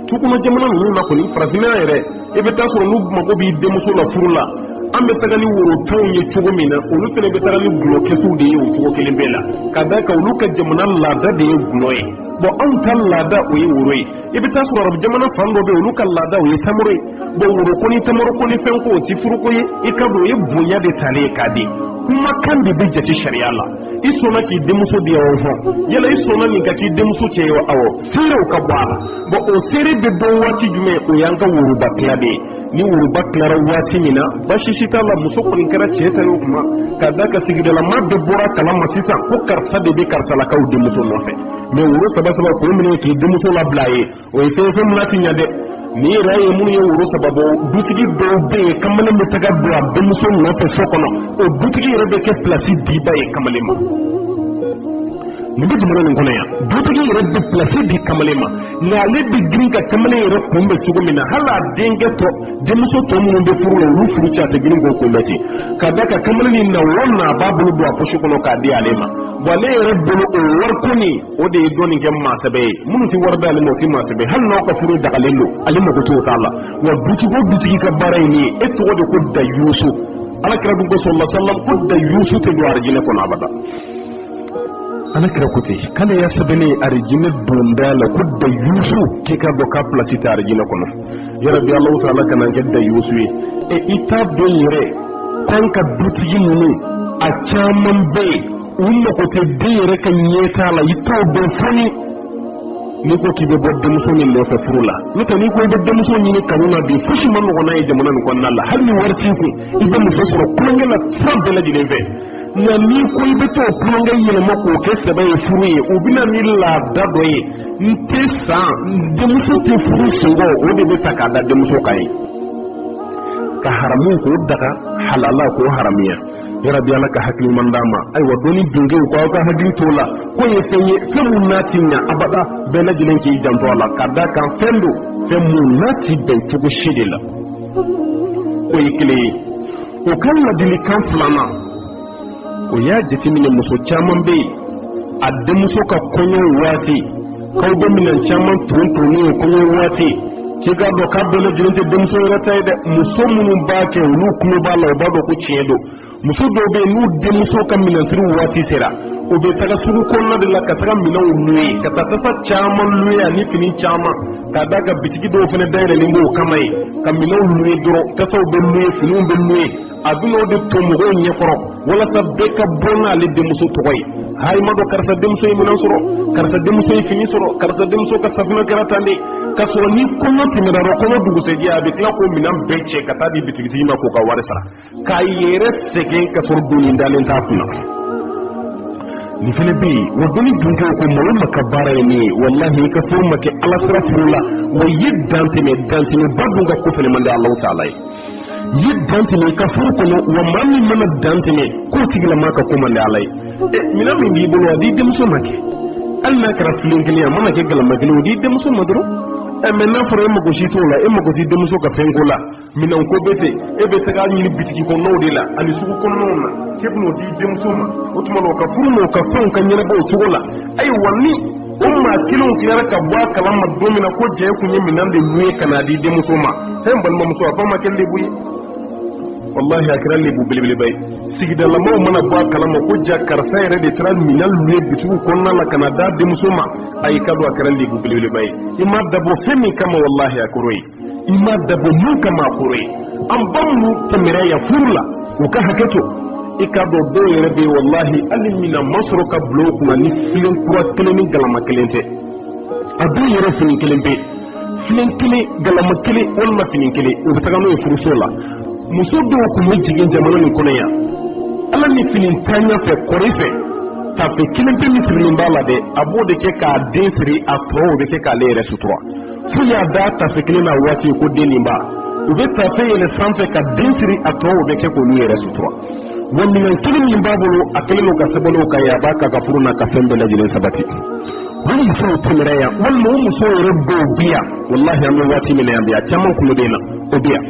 tukɔnɔ jamana ninnu na kɔni farafinna yɛrɛ i bɛ taa sɔrɔ n'u mago b'i denmuso la furu la an bɛ taga ni worotanw ye cogo min na olu fana bɛ taga ni gulɔ kɛsuw de ye o cogo kelen bɛɛ la ka da kan olu ka jamana laada de ye gulɔ ye bon anw ta laada o ye woro ye i bɛ taa sɔrɔ arabu jamana fan dɔ bɛ yen olu ka laada o ye tamaro ye bon woro ko ni tamaro ko ni fɛn ko o ti furuko ye i ka don o ye bonya de talen ye k'a di kumakan de bɛ jate sariya la i sɔnna k'i denmuso di awɔ fɔ yala i sɔnna nin ka k'i denmuso cɛ ye awɔ seerew ka bɔ a la bon o seere bɛ dɔn waati jumɛn o y'an ka woroba tila de ye ni woroba tilara waati min na basi si t'a la muso kɔni kɛra cɛ ta ye o kuma k'a da ka sigidalama bɛɛ bɔra kalama sisan ko karisa de bɛ karisalakaw denmuso nɔfɛ mais woro saba k'o minɛ k'i denmuso labila ye o ye fɛn min na ti ɲɛ dɛ ni raye mun ye wuro sababu dutigi dɔw bɛ yen kamalen bɛ taga don a denmuso nɔfɛ so kɔnɔ o dutigi yɛrɛ bɛ kɛ place diba ye kamalen ma nin bɛ jamana nin kɔnɔ yan dutigi yɛrɛ bɛ place di kamalen ma nka ale bɛ girin ka kamalen yɛrɛ kunbɛn cogo min na hali a denkɛ tɔ denmuso tɔ minnu bɛ furu la olu furu cɛ a tɛ girin k'o kunbɛn ten ka da ka kamalen nin na wari na a b'a bolo don a poche kɔnɔ k'a di ale ma wa ale yɛrɛ bolo o wariko nin o de ye dɔɔnin kɛ maasɛbɛ ye minnu tɛ wari d'ale ma o tɛ maasɛbɛ hali n'aw ka furu dagalen don ale mago t'o t'a la wa dutigi o dutigi ka baara ye nin ye e tɔgɔ de ko dayusu alakira dun ko sallallahu alaihi wasallam ko dayusu tɛ don arijinɛ kɔnɔ abada alakira ko ten k'ale y'a sɛbɛnnen arijinɛ donda la ko dayusu k'i ka dɔn k'a place tɛ arijinɛ kɔnɔ yarabi Alahu taala kana kɛ dayusu ye i t'a dɔn yɛrɛ k'an ka dutigi ninnu a caman bɛ yen u mago tɛ den yɛrɛ ka ɲɛtaa la i t'o dɔn fɔni n'i ko k'i bɛ bɔ denmuso min nɔfɛ furu la n'o tɛ n'i ko i bɛ denmuso ɲini kanu na bi fosi ma nɔgɔn n'a ye jamana nin kɔnɔna la hali ni wari t'i kun i bɛ muso sɔrɔ kulonkɛ la fɛn bɛɛ lajɛlen fɛ nka n'i ko i bɛ t'o kulonkɛ yɛlɛma k'o kɛ sɛbɛ ye furu ye o bɛna ni laada dɔ ye n tɛ san denmuso tɛ furu sɔngɔ o de bɛ ta k'a da denmuso kan ye ka haramu k'o daga halala k'o haramiya yarabi ala ka hakili man d'a ma ayiwa dɔnni dunkew k'aw ka hakili t'o la ko ye fɛn ye fɛn mun n'a ti ɲa abada bɛɛ lajɛlen k'i janto a la ka da kan fɛn don fɛn mun n'a ti bɛn cogo si de la o ye kelen ye o ka ladilikan filanan o y'a jateminɛ muso caman bɛ yen a denmuso ka kɔɲɔ waati k'aw bɛ minɛn caman ton n'o ye kɔɲɔ waati k'i k'a dɔn k'a bɛɛ lajɛlen tɛ denmuso yɛrɛ ta ye dɛ muso minnu b'a kɛ olu tulo b'a la o b'a dɔn ko tiɲɛ don muso dɔw bɛ yen n'u denmuso ka minɛntiri waati sera o bɛ taga sugu kɔnɔna de la ka taga minɛnw louer ka taa tasa caman louer ani fini caman k'a d'a ka bitigi dɔw fana dayɛlɛlen b'o kama ye ka minɛnw louer dɔrɔn tasaw bɛ louer finiw bɛ louer a bɛna o de to mɔgɔw ɲɛkɔrɔ walasa bɛɛ ka bɔ n'ale denmuso tɔgɔ ye ha i ma dɔn karisa denmuso ye minɛn sɔrɔ karisa denmuso ye fini sɔrɔ karisa denmuso ka safunɛ kɛra tan de ka sɔrɔ ni kɔɲɔ tɛmɛna dɔrɔn kɔɲɔ dugusɛjɛ a bɛ tila k'o minɛn bɛɛ cɛ ka taa di bitigitigi ma k'o ka wari sara k'a yɛrɛ sɛgɛn ka sɔrɔ doni dalen t'a kunna nin fana bɛ yen wa dɔnni dunkew ko malo ma ka baara ye nin ye walahi i ka furu ma kɛ ala sira furu la wa i ye dantɛmɛba dun ka ko fana man di Alahu taala ye i ye dantɛmɛ i ka furu kɔnɔ wa maa min mana dantɛmɛ k'o tigilama ka ko man di ala ye minɛn min b'i bolo a di denmuso ma kɛ hali n'a kɛra filen kelen a mana kɛ galama kelen o di denmuso ma dɔrɔn mais n'a fɔra e mago si t'o la e mago tɛ denmuso ka fɛn ko la minɛn ko bɛ ten e bɛ taga ɲini bitigi kɔnɔnaw de la ani sugu kɔnɔnaw na k'e bɛn'o di denmuso ma o tuma na o ka furu n'o ka fɛnw ka ɲɛnabɔ o cogo la ayiwa ni o maa kelenw tilara ka bɔ a kalama don min na ko jɛ kun ye minɛn de louer ka n'a di denmuso ma fɛn balimamuso a fa ma kɛ lebu ye wallahi a kɛra lebu belebeleba ye sigidalamaw mana bɔ a kalama ko ja karisa yɛrɛ de taara minɛn louer bitigiw kɔnɔna la ka na d'a denmuso ma ayi ka don a kɛra lebu belebeleba ye i ma dabɔ fɛn min kama wallahi a kɔrɔ ye i ma dabɔ mun kama a kɔrɔ ye an ba minnu tɛmɛra yan furu la u ka hakɛ to i ka dɔn dɔw yɛrɛ bɛ yen wallahi hali minɛn ma sɔrɔ ka bila o kunna ni filen kura kelen ni galama kelen tɛ a dɔw yɛrɛ fini kelen bɛ filen kelen galama kelen walima fini kelen u bɛ taga n'o ye furuso la muso dɔw kun bɛ jigin jamana nin kɔnɔ yan ala ni fini tanya fɛ kɔri fɛ tafe kelen pe min sirilen b'a la dɛ a b'o de kɛ k'a den siri a tɔ o bɛ kɛ k'ale yɛrɛ sutura fo y'a da tafe kelen na waati ko den nin b'a u bɛ tafe yɛlɛ sanfɛ ka den siri a tɔ o bɛ kɛ k'olu yɛrɛ sutura wa minɛn kelen min b'a bolo a kelen n'o ka sɛbɛnniw ka ye a b'a k'a ka furu n'a ka fɛn bɛɛ lajɛlen sabati o musow tɛmɛra yan walima o musow yɛrɛ dɔw bi yan wallahi an bɛ waati min na yan bi a caman kulo bɛ na o bi yan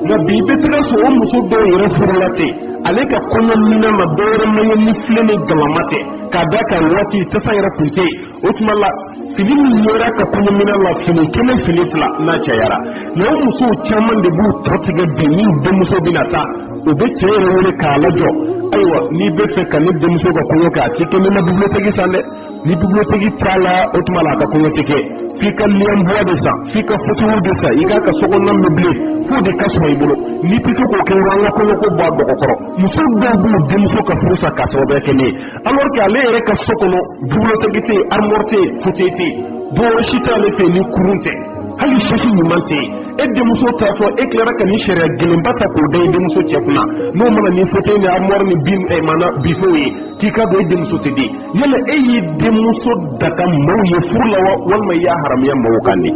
nka bi i bɛ taga sɔrɔ o muso dɔw yɛrɛ furula ten ale ka kɔɲɔ minɛn na dɔwɛrɛ ma ye ni filen ni galama tɛ k'a da kan waati tasa yɛrɛ kun tɛ yen o tuma la fini min yɛrɛ ka kɔɲɔ minɛn la fini kelen fini fila n'a cayara nka o musow caman de b'u tɔ tigɛ bi ni denmuso bɛna taa o bɛ cɛ yɛrɛ wele k'a lajɔ ayiwa n'i bɛ fɛ ka ne denmuso ka kɔɲɔ kɛ a tɛ kɛ ne ma biblioteki san dɛ ni biblioteki t'a la o tuma la a ka kɔɲɔ tɛ kɛ f'i ka liyanbuwa de san f'i ka fotow de san i k'a ka sokɔnɔna meublé f'o de ka sɔrɔ i bolo n'i tɛ se k'o kɛ an ka kɔɲɔko bɔ a dɔgɔkɔrɔ muso dɔw b'u denmuso ka furu sa k'a sababuya kɛ ne ye alors que ale yɛrɛ ka so kɔnɔ biblioteki tɛ yen armoire tɛ yen fauteuil tɛ yen dɔwɛrɛ si t'ale fɛ yen ni kurun tɛ hali sisi ɲuman tɛ yen e denmuso t'a fɔ e tilara ka ni sariya gɛlɛnba ta k'o da i denmuso cɛ kunna n'o mana ni fauteuil ni armoire ni bifew ye k'i ka don e denmuso tɛ den yala e y'i denmuso daga maaw ye furu la wa walima i y'a haramuya maaw kan de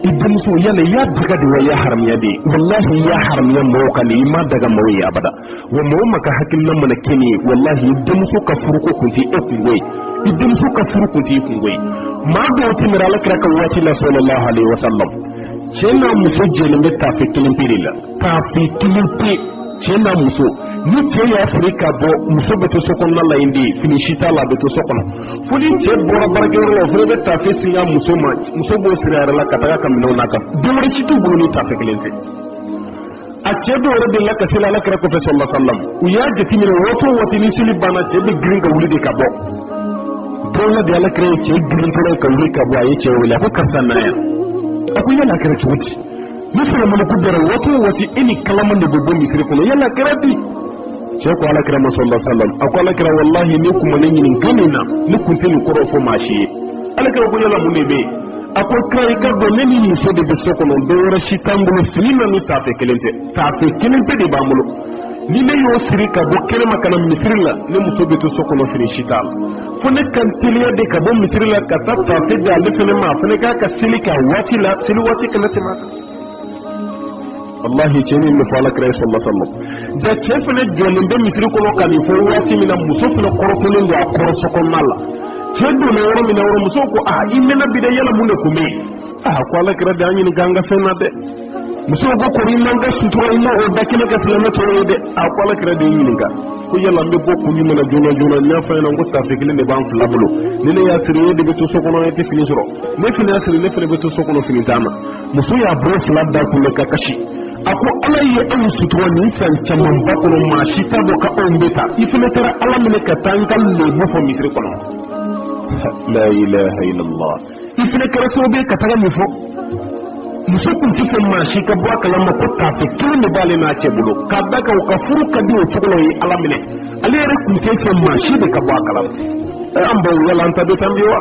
idumso yala ya daga da ya haramiya de wallahi ya haramiya mawka ne ma daga mawai abada wa mawma ka hakin nan mana kene wallahi idumso ka furuko kunti ekungoi idumso ka furuko kunti ekungoi ma da wata mirala kira kan wati la sallallahu alaihi wasallam cena muso jele me tafi kilin pirila tafi kilin pe cena muso ni ce ya Afrika bo muso beto sokon na la indi finishita la beto sokon fuli ce bora bargero lo fule be tafi singa muso bo sirara la kataka kamino naka dore ci tu bulu tafi kilin pe a ce dore de la kasila la kira ko fe sallallahu alaihi wasallam u ya jati mi woto wati ni sili bana ce be gringa wuli de kabo dole da la kira ce gringa ka wuli kabo ayi ce wala ko kasana ya akwai yana kira ci wuce misali mana kudura wati ini kalaman da babban misiri kuma yana kira bi ce ko ala kira sallallahu alaihi wasallam akwai ala kira wallahi ne kuma nan yin ganina ni kunte ni koro fo mashi ala kira ko yalla munne be akwai kira ka do ne ni muso de be sokono do rashi tambulu sinina ni tafe kelente de bamulo ni ne yo sirika bo kelema kana misiri la ne muso be to sokono fini shital fone kan tiliya de ka bo misiri la ka tafe da le fene ma fone ka silika wati la sili wati kana tema wallahi ceni mi fala kray sallallahu alaihi wasallam da chefe ne jolin be misiri ko kan fo wati mina muso fene koroko ne ya koro sokon mala cedo ne woro mina woro muso ko imena bide yala munde ko me ko ala kira da nyi ganga fena de muso ko ko rimanga sutura imo o dakina ka flama to de ko ala kira de nyi ga ko yalla mbe bokku ni mena jona nya fa na ngotta fikile ne ban flabulo ni ne ya sire de beto sokono e fini soro ne fini asire ne fele beto sokono fini dama muso ya bro flabda ko le kakashi ako ala ye an sutura ni san chaman ba ko ma shi ta do ka on beta ifile tara ala mene ka tangal le mo fo misri kono la ilaha illallah ifile kara so be ka taga mi fo muso kun ti ko ma shi ka bo kala ma ko ta fe kin ne bale na ce bulo ka daga ka furu ka di o chulo yi ala mene ale re kun te ko ma shi de ka bo kala an ba wala anta de tambiwa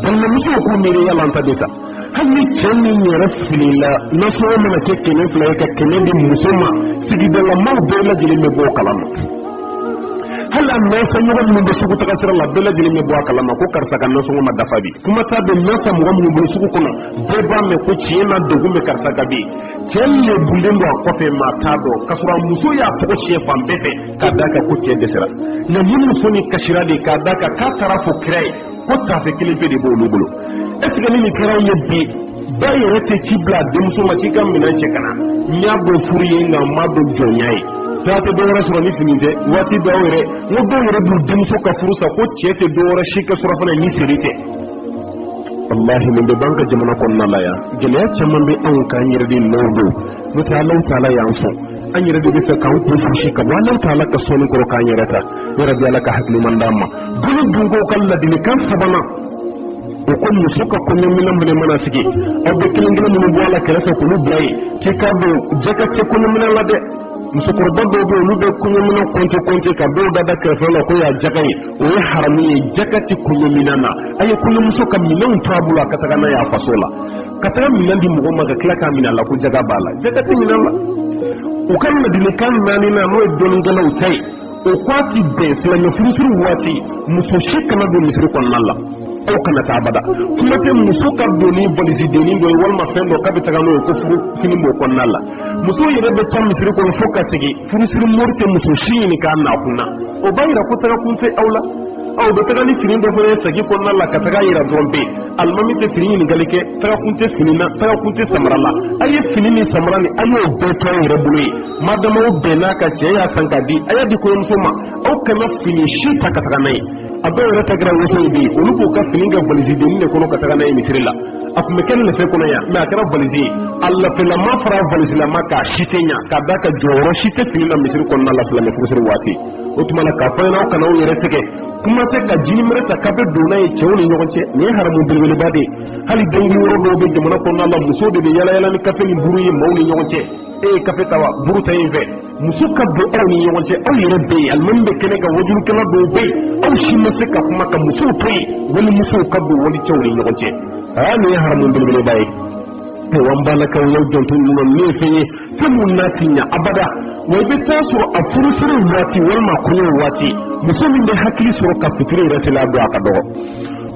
dan na muso ko mere yala anta de ta hanni cenni nyere filila na so mana ke kene fila ka kene di musoma sigi de la mau de la jeli me bo kalama hala na sa nyoga mun de suku taka sira la de la jeli me bo kalama ko karsa kan na so ma dafa bi kuma ta de na sa mo mun bu suku kono de ba me ko ciena de gume karsa gabi celle bulendo ko fe ma ta do kasura muso ya to she bambete ka daka ko ce de sira na mun muso ni kashira de ka daka ka tarafo krai ko ta fe kilipe de bo lubulo est-ce que ni kira yebbi bay rete ci bla dem so ma ci gam mi nan ci kana nya bo furiye nga ma do jonyay ta te do rasul ni finite wati do were no do were bu dem so ka furusa ko cete do ra shi ka sura fana ni sirite wallahi min be banka jamana kon na la ya gele ya chamman be an ka nyire di nodo muta Allah taala ya so an nyire de be ka ko fushi ka wala taala ka sonu ko ka nyire ta ya rabbi alaka hakli mandama gulu dungo kala dini kan sabana ko muso ka kunyo mina mune mana sigi abbe kilingina mun bola kala ko lu bray ki ka do jaka ke kunyo mina la de muso ko do do lu be kunyo mina konte ka do da ka fa la ko ya jaka yi o ya harami jaka ti kunyo mina na ay kunyo muso ka mina un tabula ka taga na ya fasola ka taga mina di mugo maga kala ka mina la ko jaga bala jaka ti mina la o kan na dile kan nani na no do ngala o tay o kwati be sila no furu wati muso shikana do misri kon nalla o kana ta bada kuma te muso ka doni bolisi deni do walma fendo ka bitaga no ko furu fini mo kon nalla muso yere be tam misri ko foka tigi furu sir morte muso shini ka na kunna o bayra ko tara kun fe awla aw do taga ni fini do fere sagi kon nalla ka taga yira dombe almami te fini ni galike taga kun te fini na taga kun te samarala ayi fini ni samarani ayo be to yere bului madama o be na ka ce ya sanka di aya di ko muso ma o kana fini shi ta ka taga nai abe rata gra woso bi uluko ka fininga valisi de ne kono ka taga na emisrila akume ken le fe kono ya me akara valisi alla fe la ma fara valisi la maka shitenya ka daka joro shite finina misri kono la sala me fusir wati utmala ka fa na kana o yere teke kuma te ka jini mereta ka be dona e chewni nyogonche ne haramu bilbele bade hali dengi woro do be jamana kono la muso de yala ni kafe ni buru yi mawni nyogonche e kafe tawa buru tayin fe muso ka do awni nyogonche aw yere be almambe kene ga wajuru kala do be aw shimma se ka kuma ka muso toyi wani muso ka do wani chewni nyogonche ani haramu bilbele baye te wambala ka yow jontu non ne feye famun natinya abada way be taso a furusuru wati walma kunyo wati muso min de hakili soro ka fikire rasila do aka do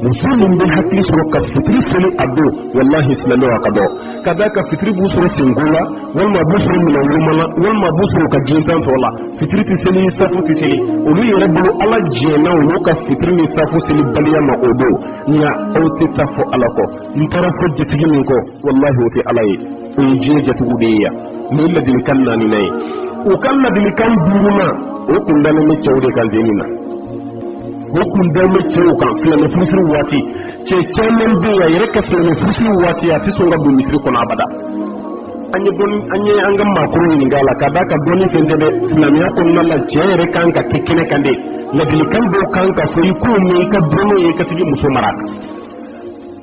muso min bɛ hakili sɔrɔ ka fitiri seli a don wallahi silamɛw ka dɔn ka da ka fitiri b'u sɔrɔ senko la walima b'u sɔrɔ minɛnwoma la walima b'u sɔrɔ ka diɲɛtan tɔ la fitiri tɛ seli safu tɛ seli olu yɛrɛ bolo ala jɛnna olu ka fitiri ni safu seli baliya ma o don nka aw tɛ taa fɔ ala kɔ n taara fɔ jatigi min kɔ wallahi o tɛ ala ye o ye diɲɛ jatigiw de ye yan ni ladilikan naaninan ye o ka ladilikan duurunan o kun dalen bɛ cɛw de kan denni na o kun dalen bɛ cɛw kan filanɛ furusiri waati cɛ caman bɛ yen a yɛrɛ ka filanɛ furusiri waati a tɛ sɔn ka don misiri kɔnɔ abada an ye an ka maakɔrɔ ɲininka a la ka d'a ka dɔnni fɛn tɛ dɛ silamɛya kɔnɔna la cɛ yɛrɛ kan ka kɛ kɛnɛ kan de ladilikan dɔw kan ka fɔ i k'o mɛn i ka dɔrɔnw ye i ka tigi muso mara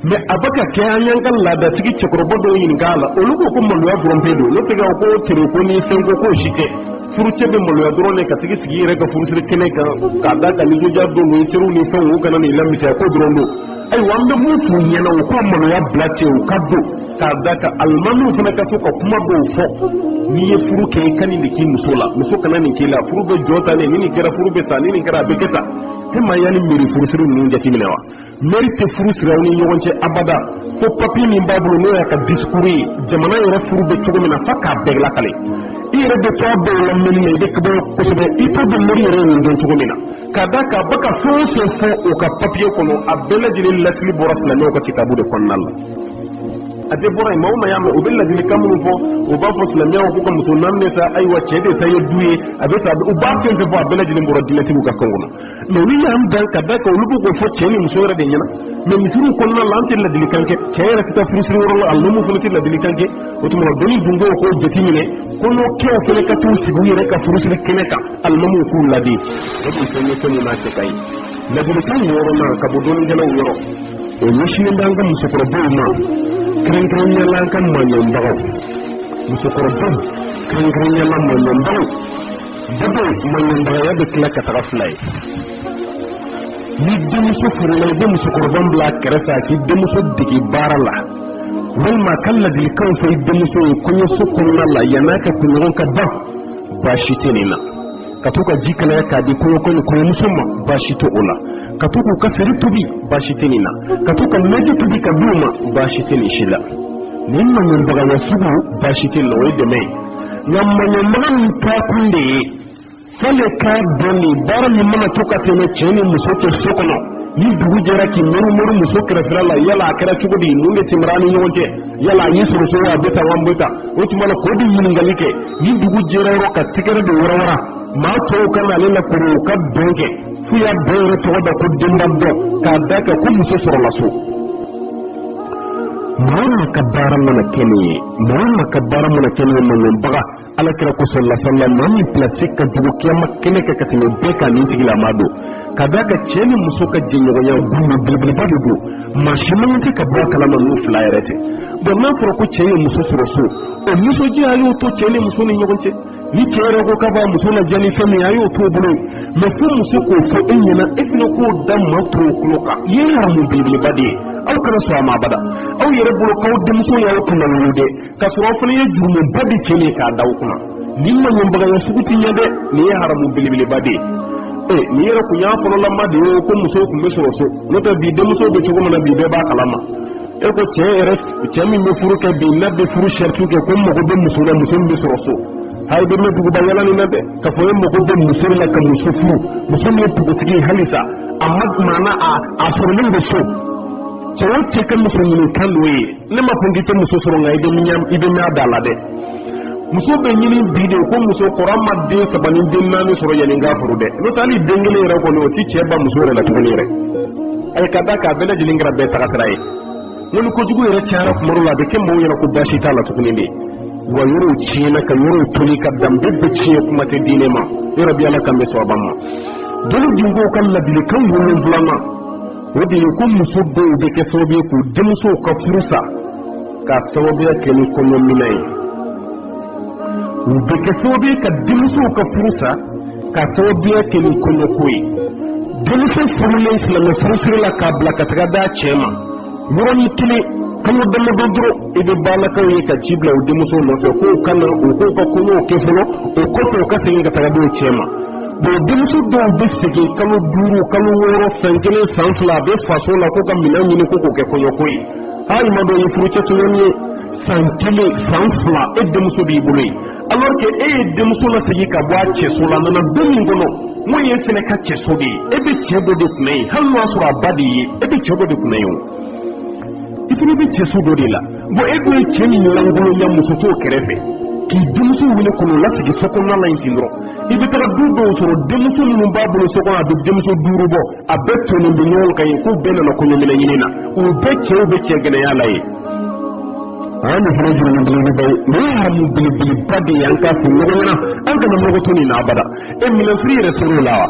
mais a bɛ ka kɛ an y'an ka laadatigi cɛkɔrɔba dɔw ɲininka a la olu ko ko maloya dɔrɔn tɛ don n'o tɛ ka ko tere ko ni fɛn ko k'o si tɛ furucɛ bɛ maloya dɔrɔn de ka tigi sigi yɛrɛ ka furusiri kɛnɛ kan k'a da ka nisɔndiya don o teriw ni fɛnw o kana nin lamisɛnya ko dɔrɔn don ayiwa an bɛ mun f'u ɲɛna u k'o maloya bila cɛ u ka don k'a da ka alimamiw fana ka to ka kuma dɔw fɔ n'i ye furu kɛ i ka nin de k'i muso la muso kana nin k'i la furu bɛ jɔ ta ni nin kɛra furu bɛ sa ni nin kɛra a bɛ kɛ tan e ma yanni miiri furusiri ninnu jateminɛ wa mɛri tɛ furu siri aw ni ɲɔgɔn cɛ abada fo papiye min b'a bolo n'o y'a ka disikuru ye jamana yɛrɛ furu bɛ cogo min na f'a k'a bɛɛ lakale i yɛrɛ bɛ to a bɛɛ lamɛnni na i bɛ kabaya kosɛbɛ i t'a dɔn mɛri yɛrɛ ye nin dɔn cogo min na k'a da k'a bɛ ka fɛn o fɛn fɔ o ka papiye kɔnɔ a bɛɛ lajɛlen lasili bɔra silamɛw ka kitabu de kɔnɔna la a tɛ bɔra yen maa o maa y'a mɛn o bɛ ladilikan minnu fɔ o b'a fɔ silamɛw ko ka muso naani de sa ayiwa cɛ de ta ye du ye a bɛ sa u b'a fɛn fɛn fɔ a bɛɛ lajɛlen bɔra diinɛtigiw ka kan kɔnɔ mais olu y'an dan ka da kan olu b'o fɔ cɛ ni muso yɛrɛ de ɲɛna mais misiriw kɔnɔna la an tɛ ladilikan kɛ cɛ yɛrɛ tɛ taa furusiri yɔrɔ la alimamuw fana tɛ ladilikan kɛ o tuma dɔnni dunkew k'o jateminɛ kɔɲɔkɛw fana ka t'u sigi u yɛrɛ ka furusiri kɛnɛ kan alimamuw k'u ladi o tun fɛn ye fɛn min n'a cɛ ka ɲi ladilikan wɔɔrɔnan ka bɔ dɔnnikɛlaw yɔrɔ o ɲɛsinnen bɛ an ka musokɔrɔbaw ma kɛrɛnkɛrɛnnenya an ka maɲɔnbagaw musokɔrɔbaw kɛrɛnkɛrɛnnenya maɲɔnbagaw bɛɛ maɲɔnbagaya bɛ tila ka taga fila ye ni denmuso furula i bɛ musokɔrɔba bila a kɛrɛfɛ a k'i denmuso dege baara la walima a ka ladilikanw fɔ i denmuso ye kɔɲɔso kɔnɔna la yan'a ka kunɲɔgɔn ka ban baasi tɛ nin na ka to ka ji kalaya k'a di kɔɲɔkɔ ni kɔɲɔmuso ma baasi tɛ o la ka to k'u ka feri tobi baasi tɛ nin na ka to ka naji tobi ka di u ma baasi tɛ nin si la nin maɲɔnbagaya sugu baasi tɛ nin na o ye dɛmɛ ye nka maɲɔnbaga min taakun de ye fale k'a dɔn nin baara min mana to ka tɛmɛ cɛ ni muso cɛ so kɔnɔ ni dugu jɛra k'i mɔrimɔri muso kɛrɛfɛla la yala a kɛra cogo di mun de tɛmɛra ni ɲɔgɔn cɛ yala a y'i sɔrɔ so wa a bɛ tan wa an bɛ tan o tuma na k'o de ɲininkali kɛ ni dugu jɛra yɔrɔ ka tɛgɛrɛ de warawara maa tɔw ka na ale la kɔrɔ u ka dɔn kɛ f'u y'a bɛɛ yɛrɛ tɔgɔ da ko denba dɔn k'a da kɛ ko muso sɔrɔla so maa ma ka baara mana kɛ nin ye maa ma ka baara mana kɛ nin ye maɲɔnbaga alakira kosɔn lasala maa min pilasi ka jugu kiyama kɛnɛ kɛ ka tɛmɛ bɛɛ kan nin tigilama don ka da ka cɛ ni muso ka jɛɲɔgɔnya gundo belebeleba de don maa si man tɛ ka bɔ a kalama n'u fila yɛrɛ tɛ bon n'a fɔra ko cɛ ye muso sɔrɔ so o nisɔndiya a y'o to cɛ ni muso ni ɲɔgɔn cɛ ni cɛ yɛrɛ ko k'a b'a muso lajɛ ni fɛn min a y'o t'o bolo mais fo muso k'o fɔ e ɲɛna e fana k'o da maa tɔw tulo kan i ye haramu belebeleba de ye aw kana sɔn a ma abada aw yɛrɛ bolo k'aw denmuso y'aw kunna wolo dɛ k'a sɔrɔ aw fana ye jurumunba di cɛ ni k'a da aw kunna nin maɲɔnbagaya sugu tɛ ɲɛ dɛ nin ye haramu belebeleba de ye nin yɛrɛ kun y'a fɔlɔlama de ye ko musow tun bɛ sɔrɔ so n'o tɛ bi denmusow bɛ cogo min na bi bɛɛ b'a kalama e ko cɛ min bɛ furu kɛ bi n'a bɛ furu sɛritu kɛ ko mago bɛ muso la muso min bɛ sɔrɔ so hayi bɛ mɛn duguba yala nin na dɛ k'a fɔ e mago bɛ muso la ka muso furu muso min ye dugutigi ye halisa a ma maana a sɔrɔlen bɛ so cɛ o cɛ ka muso ɲini kan dɔ ye ne ma fɔ k'i tɛ muso sɔrɔ nka i bɛ mɛn a da la dɛ muso bɛ ɲini bi de ko muso kɔrɔ ma den saba ni den naani sɔrɔ yanni k'a furu dɛ n'o tɛ hali den kelen yɛrɛ kɔni o tɛ cɛ ba muso yɛrɛ la tuguni yɛrɛ ayi ka da k'a bɛɛ lajɛlen kɛra bɛɛ tagasira ye ŋo ni kojugu yɛrɛ cayara kuma dɔ la a bɛ kɛ maaw ɲɛna ko baasi t'a la tuguni de wa yɔrɔw tiɲɛna ka yɔrɔw toli ka danbe bɛ tiɲɛ kuma tɛ diinɛ ma yɔrɔ bi ala kan bɛ sɔn a ba ma dɔnni dunkow ka ladilikan wolonwulanan o de ye ko muso dɔw bɛ kɛ sababu ye k'u denmusow ka furu sa k'a sababuya kɛ ni kɔɲɔminɛn ye u bɛ kɛ sababu ye ka denmusow ka furu sa k'a sababuya kɛ ni kɔɲɔko ye denmuso furulen silamɛ furusiri la k'a bila ka taga d'a cɛ ma yɔrɔnin kelen kalo damadɔ dɔrɔn i bɛ balakaw ye ka ci bila o denmuso nɔfɛ k'o ka na o k'o ka kɔɲɔw kɛ fɔlɔ o kɔfɛ o ka segin ka taga d'o cɛ ma denmuso dɔw bɛ segin kalo 5 kalo 6 san 1 san 2 a bɛ faso la ko ka minɛn ɲini ko k'o kɛ kɔɲɔko ye hali ma dɔn ye furucɛ tɔɲɔni ye san 1 san 2 e denmuso b'i bolo ye alors que e ye denmuso la segin ka bɔ a cɛso la nana don min kɔnɔ mun ye fɛnɛ ka cɛso de ye e bɛ cɛ dɔ de kunna ye hali n'o y'a sɔrɔ a ba de ye e bɛ cɛ dɔ de kunna ye o i fana bɛ cɛso dɔ de la bon e dun ye cɛ min langolonya muso t'o kɛrɛfɛ k'i denmuso wele k'o lasigi so kɔnɔna la yen ten dɔrɔn i bɛ taga du dɔw sɔrɔ denmuso minnu b'a bolo so kɔnɔ a bɛ denmuso 5 bɔ a bɛɛ tonnen bɛ ɲɔgɔn kan yen k'u bɛɛ nana kɔɲɔminɛn ɲini na u bɛɛ cɛw bɛ cɛ gɛlɛya la yen nin fana jumɛn belebeleba ye nin ye haramu belebeleba de ye an k'a fɔ ɲɔgɔn ɲɛna an kana nɔgɔ to nin na abada minɛn firi yɛrɛ sɔrɔ o la wa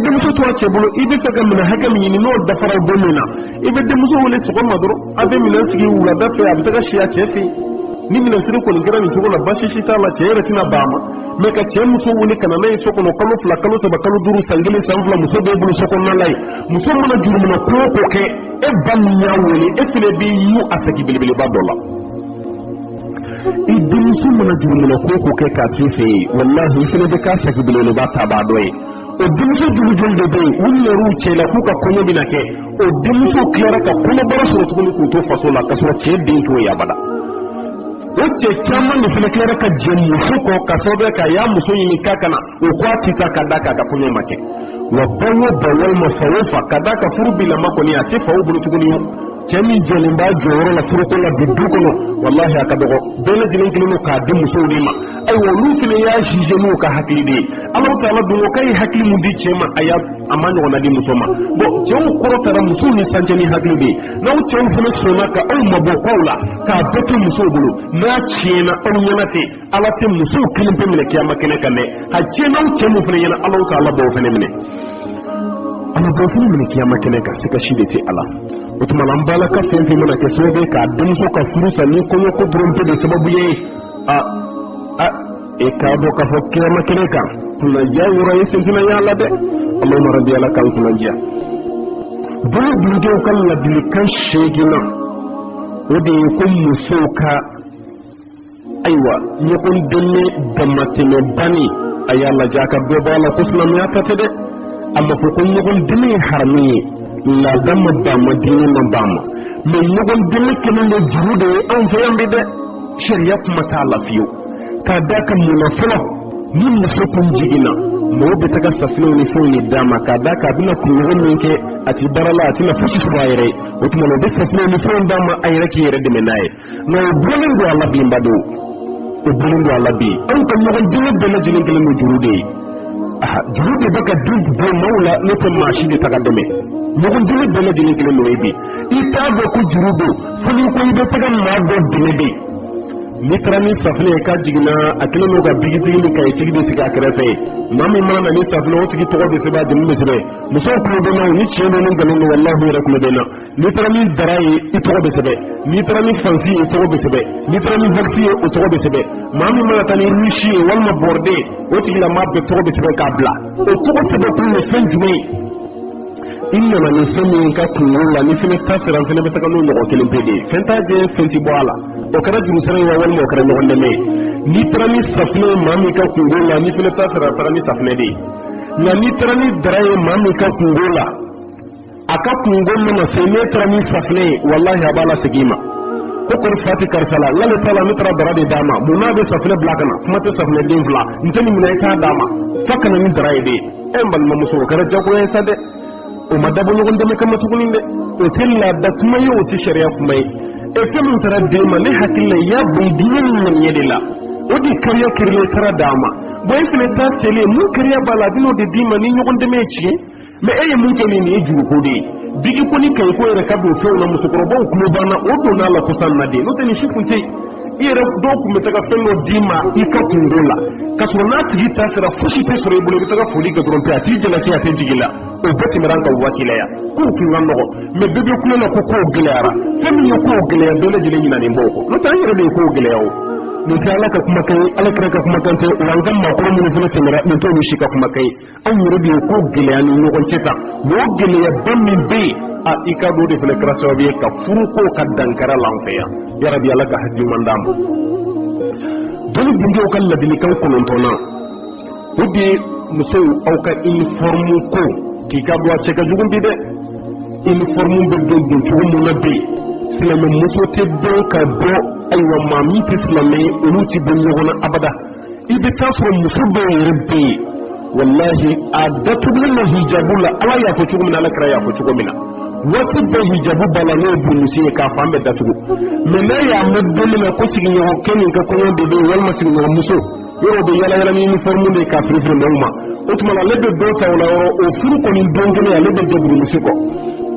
denmuso to a cɛ bolo i bɛ fɛ ka minɛn hakɛ min ɲini n'o dafara don min na i bɛ denmuso wele sɔgɔma dɔrɔn a bɛ minɛn sigi wulada fɛ a bɛ taga si a cɛ fɛ yen ni minɛn firi kɔni kɛra nin cogo la baasi si t'a la cɛ yɛrɛ tɛna ban a ma mais ka cɛ muso wele ka na n'a ye so kɔnɔ kalo 2 kalo 3 kalo 5 san 1 san 2 muso b'e bolo so kɔnɔna la yen muso mana jurumina ko o ko kɛ e ba min y'a wele e fana b'i yu a sagi belebeleba dɔ la i denmuso mana jurumina ko o ko kɛ k'a k'i fɛ yen wallahi i fana bɛ k'a sagi belebeleba taabaa dɔ ye o denmuso jurujɔli de bɛ yen u nɛrɛw cɛ la k'u ka kɔɲɔ bɛna kɛ o denmuso tilara ka kɔnɔbara sɔrɔ tuguni k'u to faso la k'a sɔrɔ cɛ den t'o ye abada o cɛ caman de fana tilara ka jɛ muso kɔ ka sababu k'a y'a muso ɲini k'a kana o ko a tɛ taa ka da k'a ka kɔɲɔ ma kɛ wa ba o ba walima fa o fa ka da ka furu bilama kɔni a tɛ faw bolo tuguni cɛ min jɛlen b'a jɔyɔrɔ la furuko la bi du kɔnɔ wallahi a ka dɔgɔ bɛɛ lajɛlen kelen don k'a di musow de ma ayiwa olu fana y'a jugé n'u ka hakili de ye Alahu taala dun ko k'a ye hakili mun di cɛ ma a ma ɲɔgɔnna di muso ma bon cɛw kɔrɔ taara musow ni sancɛ ni hakili de ye n'aw cɛw fana sɔnna ka aw mabɔ k'aw la k'a bɛɛ to musow bolo n'a tiɲɛna aw ɲɛna ten ala tɛ musow kelen pe minɛ kiyama kɛnɛ kan dɛ a tiɲɛna aw cɛ mun fana ɲɛna Alahu taala b'aw fana minɛ ala b'aw fana minɛ kiyama kɛnɛ kan siga si de tɛ ala o tuma an b'a la ka fɛn fɛn mana kɛ sababu ye k'a denmuso ka furu sa ni kɔɲɔko dɔrɔn tɛ de sababu ye e k'a dɔn k'a fɔ kiyama kɛnɛ kan kunnaja yɔrɔ ye sinfinna y'a la dɛ Allahumma rabbi ala k'an kunnaja bolo dugudenw ka ladilikan 8nan o de ye ko musow ka ayiwa ɲɔgɔn dɛmɛ damatɛmɛbani a y'a lajɛ a ka bɛɛ b'a la ko silamɛya ta tɛ dɛ a ma fɔ ko ɲɔgɔn dɛmɛ ye haramu ye laada ma ban ma diinɛ ma ban ma mais ɲɔgɔn dɛmɛ kelen de juru de ye anw fɛ yan bi dɛ sariya kuma t'a la fiyewu k'a da ka mun na fɔlɔ ni muso kun jiginna mɔgɔw bɛ taga safinɛw ni fɛnw de d'a ma k'a da k'a bɛna kunɲɔgɔn min kɛ a ti baara la a tɛna fosi sɔrɔ a yɛrɛ ye o tuma na o bɛ safinɛw ni fɛnw d'a ma a yɛrɛ k'i yɛrɛ dɛmɛ n'a ye nka o bɔlen don a la bi n ba don o bɔlen don a la bi anw ka ɲɔgɔn dɛmɛ bɛɛ lajɛlen kelen don juru de ye juru de bɛ ka du bɔ maaw la ne tɛ maa si de taga dɛmɛ ɲɔgɔn dɛmɛ bɛɛ lajɛlen kelen don ye bi i t'a dɔn ko juru don fo ni ko i bɛ taga maa dɔ dɛmɛ de n'i taara ni safinɛ ye k'a jiginna a kelen don ka bigitigi ni kayitigi de sigi a kɛrɛfɛ maa min mana na ni safinɛ o tigi tɔgɔ bɛ sɛbɛn a jamu bɛ sɛbɛn musow tulo bɛ na ni tiɲɛ don ni nkalon don walahi yɛrɛ tulo bɛ na n'i taara ni dara ye i tɔgɔ bɛ sɛbɛn n'i taara ni fansi ye o tɔgɔ bɛ sɛbɛn n'i taara ni vɛkisi ye o tɔgɔ bɛ sɛbɛn maa min mana taa ni rusi ye walima bɔrɔden o tigilamaa bɛɛ tɔgɔ bɛ sɛbɛn k'a bila o tɔgɔ sɛbɛn kun ye fɛn jumɛn ye i nana ni fɛn min ka kunkolo la ni fɛnɛ ta sera n fɛnɛ bɛ taga n'o ɲɔgɔn kelen pe de ye fɛn t'a jɛ fɛn ti bɔ a la o kɛra juru sira ye wa walima o kɛra ɲɔgɔn dɛmɛ ye n'i taara ni safinɛ ye maa min ka kunkolo la ni fɛnɛ ta sera a taara ni safinɛ de ye nka n'i taara ni dara ye maa min ka kunkolo la a ka kunkolo mana se n'e taara ni safinɛ ye walahi a b'a la segin i ma ko kɔni fa ti karisa la n'ale ta la ne taara dara de d'a ma mun n'a bɛ safinɛ bila ka na kuma tɛ safinɛ den 2 n tɛ nin minɛ i k'a d'a ma fa kana ni dara ye de e n balimamuso o kɛra jagoya ye sa dɛ o ma dabɔ ɲɔgɔn dɛmɛ kama tuguni dɛ o tɛ laada kuma ye o tɛ sariya kuma ye e fɛn min taara den ma ne hakili la i y'a bon diinɛ ni ŋaniya de la o de kariya kirilen taara d'a ma bon e fɛnɛ t'a selen mun kariya b'a la a bɛn'o de d'i ma ni ɲɔgɔn dɛmɛ ye tiɲɛ mais e ye mun kɛ nin ye juruko de ye bigi ko ni kayi ko yɛrɛ ka don fɛnw na musokɔrɔbaw tulo banna o donna a la kosan na de n'o tɛ nin si kun tɛ yen i yɛrɛ dɔw tun bɛ taga fɛn dɔ d'i ma i ka kungo la ka sɔrɔ n'a tigi ta sera fosi tɛ sɔrɔ i bolo i bɛ taga foli kɛ dɔrɔn pe a t'i jalaki a tɛ jigi la o bɛɛ tɛmɛra an ka waati la yan kow tun ka nɔgɔ mais bɛɛ bɛ kulo la ko kow gɛlɛyara fɛn min ye kow gɛlɛya bɛɛ lajɛlen ɲinalen b'o kɔ n'o tɛ an yɛrɛ de ye kow gɛlɛya o nin tɛ ala ka kumakan ye ala kɛra ka kumakan tɛ wa an ka maakɔrɔ minnu fana tɛmɛra nin t'olu si ka kumakan ye anw yɛrɛ de ye kow gɛlɛya ni ɲɔgɔn cɛ tan o gɛlɛyaba min bɛ yen i ka don de fana kɛra sababu ye ka furu kow ka dankara la an fɛ yan yarabi ala ka hakili man d'a ma dɔnni bundew ka ladilikan 9 o de ye musow aw ka uniforme ko k'i ka don a cɛ ka jugu bi dɛ uniforme bɛ don cogo mun na bi silamɛ muso tɛ dɔn ka bɔ ayiwa maa min tɛ silamɛ ye olu tɛ bɔ ɲɔgɔn na abada i bɛ taa sɔrɔ muso dɔw yɛrɛ bɛ yen wallahi a datugulen don hijabu la ala y'a fɔ cogo min na ala kira y'a fɔ cogo min na waati bɛɛ hijabu b'a la n'o ye burumusi ye k'a fan bɛɛ datugu mais n'a y'a mɛn don min na ko sigiɲɔgɔn kɛ nin ka kɔɲɔ de bɛ yen walima sigiɲɔgɔn muso yɔrɔ bɛ yala yala ni uniforme de ye k'a firifiri mɔgɔw ma o tuma na ale bɛ don ta o la yɔrɔ o furu kɔni don kelen ale bɛ jɛ burumusi kɔ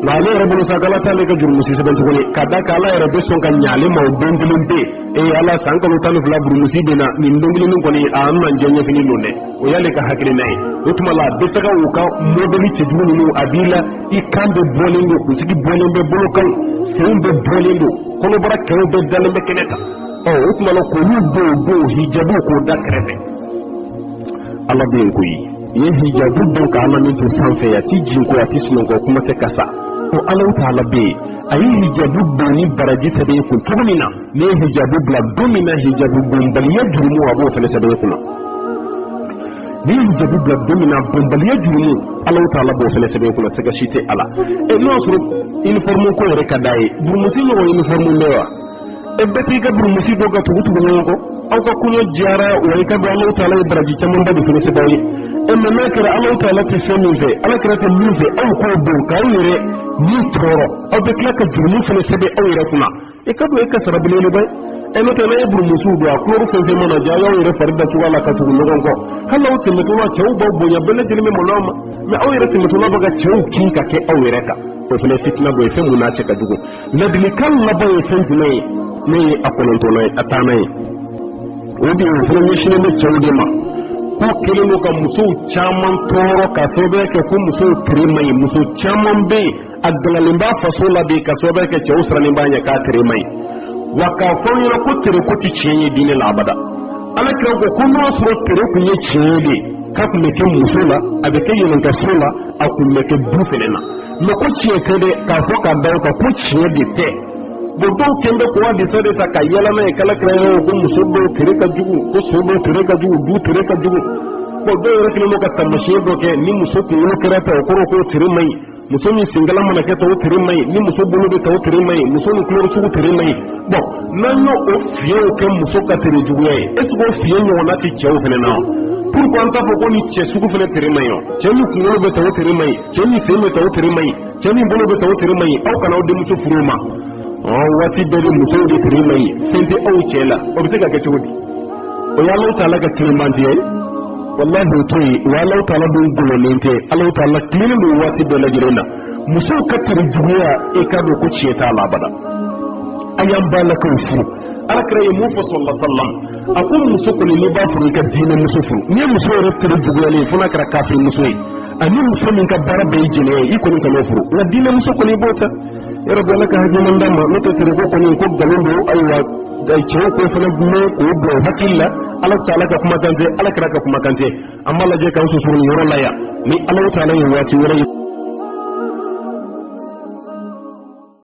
nka ale yɛrɛ bolo sa k'ala t'ale ka jurumusi sɛbɛn tuguni ka da kan ala yɛrɛ bɛ sɔn ka ɲɛ ale ma o don kelen bɛ yen ala san kalo 12 burumusi bɛ na nin don kelen kɔni a na jɛ ɲɛfini don dɛ o y'ale ka hakilina ye o tuma la a bɛ taga u ka modèle cɛjugu ninnu a b'i la i kan bɛ bɔlen don kunsigi bɔlen bɛ bolo kan senw bɛ bɔlen don kɔnɔbara kɛrɛw bɛ dalen bɛ kɛnɛ kan o tuma la k'olu don hijabu k'o da kɛrɛfɛ ala bɛ yen koyi ye hijabu don ka ala min to sanfɛ a ti jinko a ti sunɔgɔ kuma tɛ ka sa ko ala ta'ala bɛ yen a ye hijabu don ni baraji sɛbɛn kun cogo min na ne ye hijabu bila don min na hijabu bonbaliya jurumu a b'o fana sɛbɛn kunna ne ye hijabu bila don min na bonbaliya jurumu ala ta'ala b'o fana sɛbɛn kunna sɛgɛ si tɛ ala n'o y'a sɔrɔ uniforme ko yɛrɛ ka d'a ye burumusi ɲɔgɔn uniforme bɛ wa bɛɛ t'i ka burumusi dɔ ka tugu ɲɔgɔn kɔ aw ka kɔɲɔ diyara wa i ka don ala ta'ala ye baraji caman ba de fana sɛbɛn ye mais n'a kɛra ala ta'ala tɛ fɛn min fɛ ala kɛra tɛ min fɛ aw k'o don k'aw yɛrɛ min tɔɔrɔ aw bɛ tila ka jurumu fana sɛbɛn aw yɛrɛ kunna i ka don e ka sara belebeleba ye n'o tɛ n'a ye burumusiw don a kulɔru fɛn fɛn mana diya y'aw yɛrɛ fari datugu a la ka tugu ɲɔgɔn kɔ hali aw tɛmɛtɔla cɛw b'aw bonya bɛɛ lajɛlen bɛ maloya ma mais aw yɛrɛ tɛmɛtɔla bɛ ka cɛw kin ka kɛ aw yɛrɛ kan o fana fitina dɔ ye fɛn mun n'a cɛ ka jugu ladilikan laban ye fɛn jumɛn ye ne ye a 9nan ye a 10nan ye o de ye o fana ɲɛsinnen bɛ cɛw de ma ko kelen do ka musow caman tɔɔrɔ ka sababuya kɛ ko musow tere man ɲi muso caman bɛ yen a galalen b'a faso la bi ka sababuya kɛ cɛw sirannen b'a ɲɛ k'a tere man ɲi wa k'a fɔ aw ɲɛna ko tere ko tɛ tiɲɛ ye diinɛ la abada ala kira ko n'o y'a sɔrɔ tere kun ye tiɲɛ de k'a kun bɛ kɛ muso la a bɛ kɛ yɛlɛnkaso la a kun bɛ kɛ du fɛnɛ na mais ko tiɲɛ tɛ dɛ k'a fɔ k'a da o kan ko tiɲɛ de tɛ dɔw kɛn bɛ k'o hadisa de ta ka yɛlɛ n'a ye kala kira yɔrɔ ko muso dɔw tere ka jugu ko so dɔw tere ka jugu du tere ka jugu dɔw yɛrɛ kelen do ka taamasiyɛn dɔ kɛ ni muso kunkolo kɛra ta o kɔrɔ k'o tere man ɲi muso min senkala mana kɛ ta o tere man ɲi ni muso bolo bɛ ta o tere man ɲi muso ni kulɔri sugu tere man ɲi n'an y'o fiyew kɛ muso ka tere juguya ye est ce que o fiye ɲɔgɔnna tɛ cɛw fɛnɛ na pourquoi an t'a fɔ ko ni cɛ sugu fɛnɛ tere man ɲi wa cɛ min kunkolo bɛ ta o tere man ɲi cɛ min sen bɛ ta o tere man ɲi cɛ min bolo bɛ ta o tere man ɲi aw kana aw denmuso furu o ma waati bɛɛ de musow de tere man ɲi fɛn tɛ aw cɛ la o bɛ se ka kɛ cogo di o ye Alahu Taala ka tilemantiya ye wallahi o to ye o ye Alahu Taala don gololen tɛ Alahu Taala tilennen don waati bɛɛ lajɛlen na musow ka tere juguya e ka don ko tiɲɛ t'a la abada a y'an balakaw furu alakira ye mun fɔ sallallahu alaihi wasallam a ko muso kɔni n'i b'a furu i ka diinɛ muso furu n'i ye muso yɛrɛ tere juguyalen fo n'a kɛra kafiri muso ye ani muso min ka baara bɛɛ ye jɛnɛ ye i kɔni kan'o furu nka diinɛ muso kɔni i b'o ta yɔrɔ bɛ ala ka hakilina d'a ma n'o tɛ tere ko kɔni ko nkalon don ayiwa cɛw ko fana mɛn k'o bila u hakili la ala taala ka kumakan tɛ ala kɛra ka kumakan tɛ an b'a lajɛ k'an susuru nin yɔrɔ la yan ni ala taala ye waati wɛrɛ ye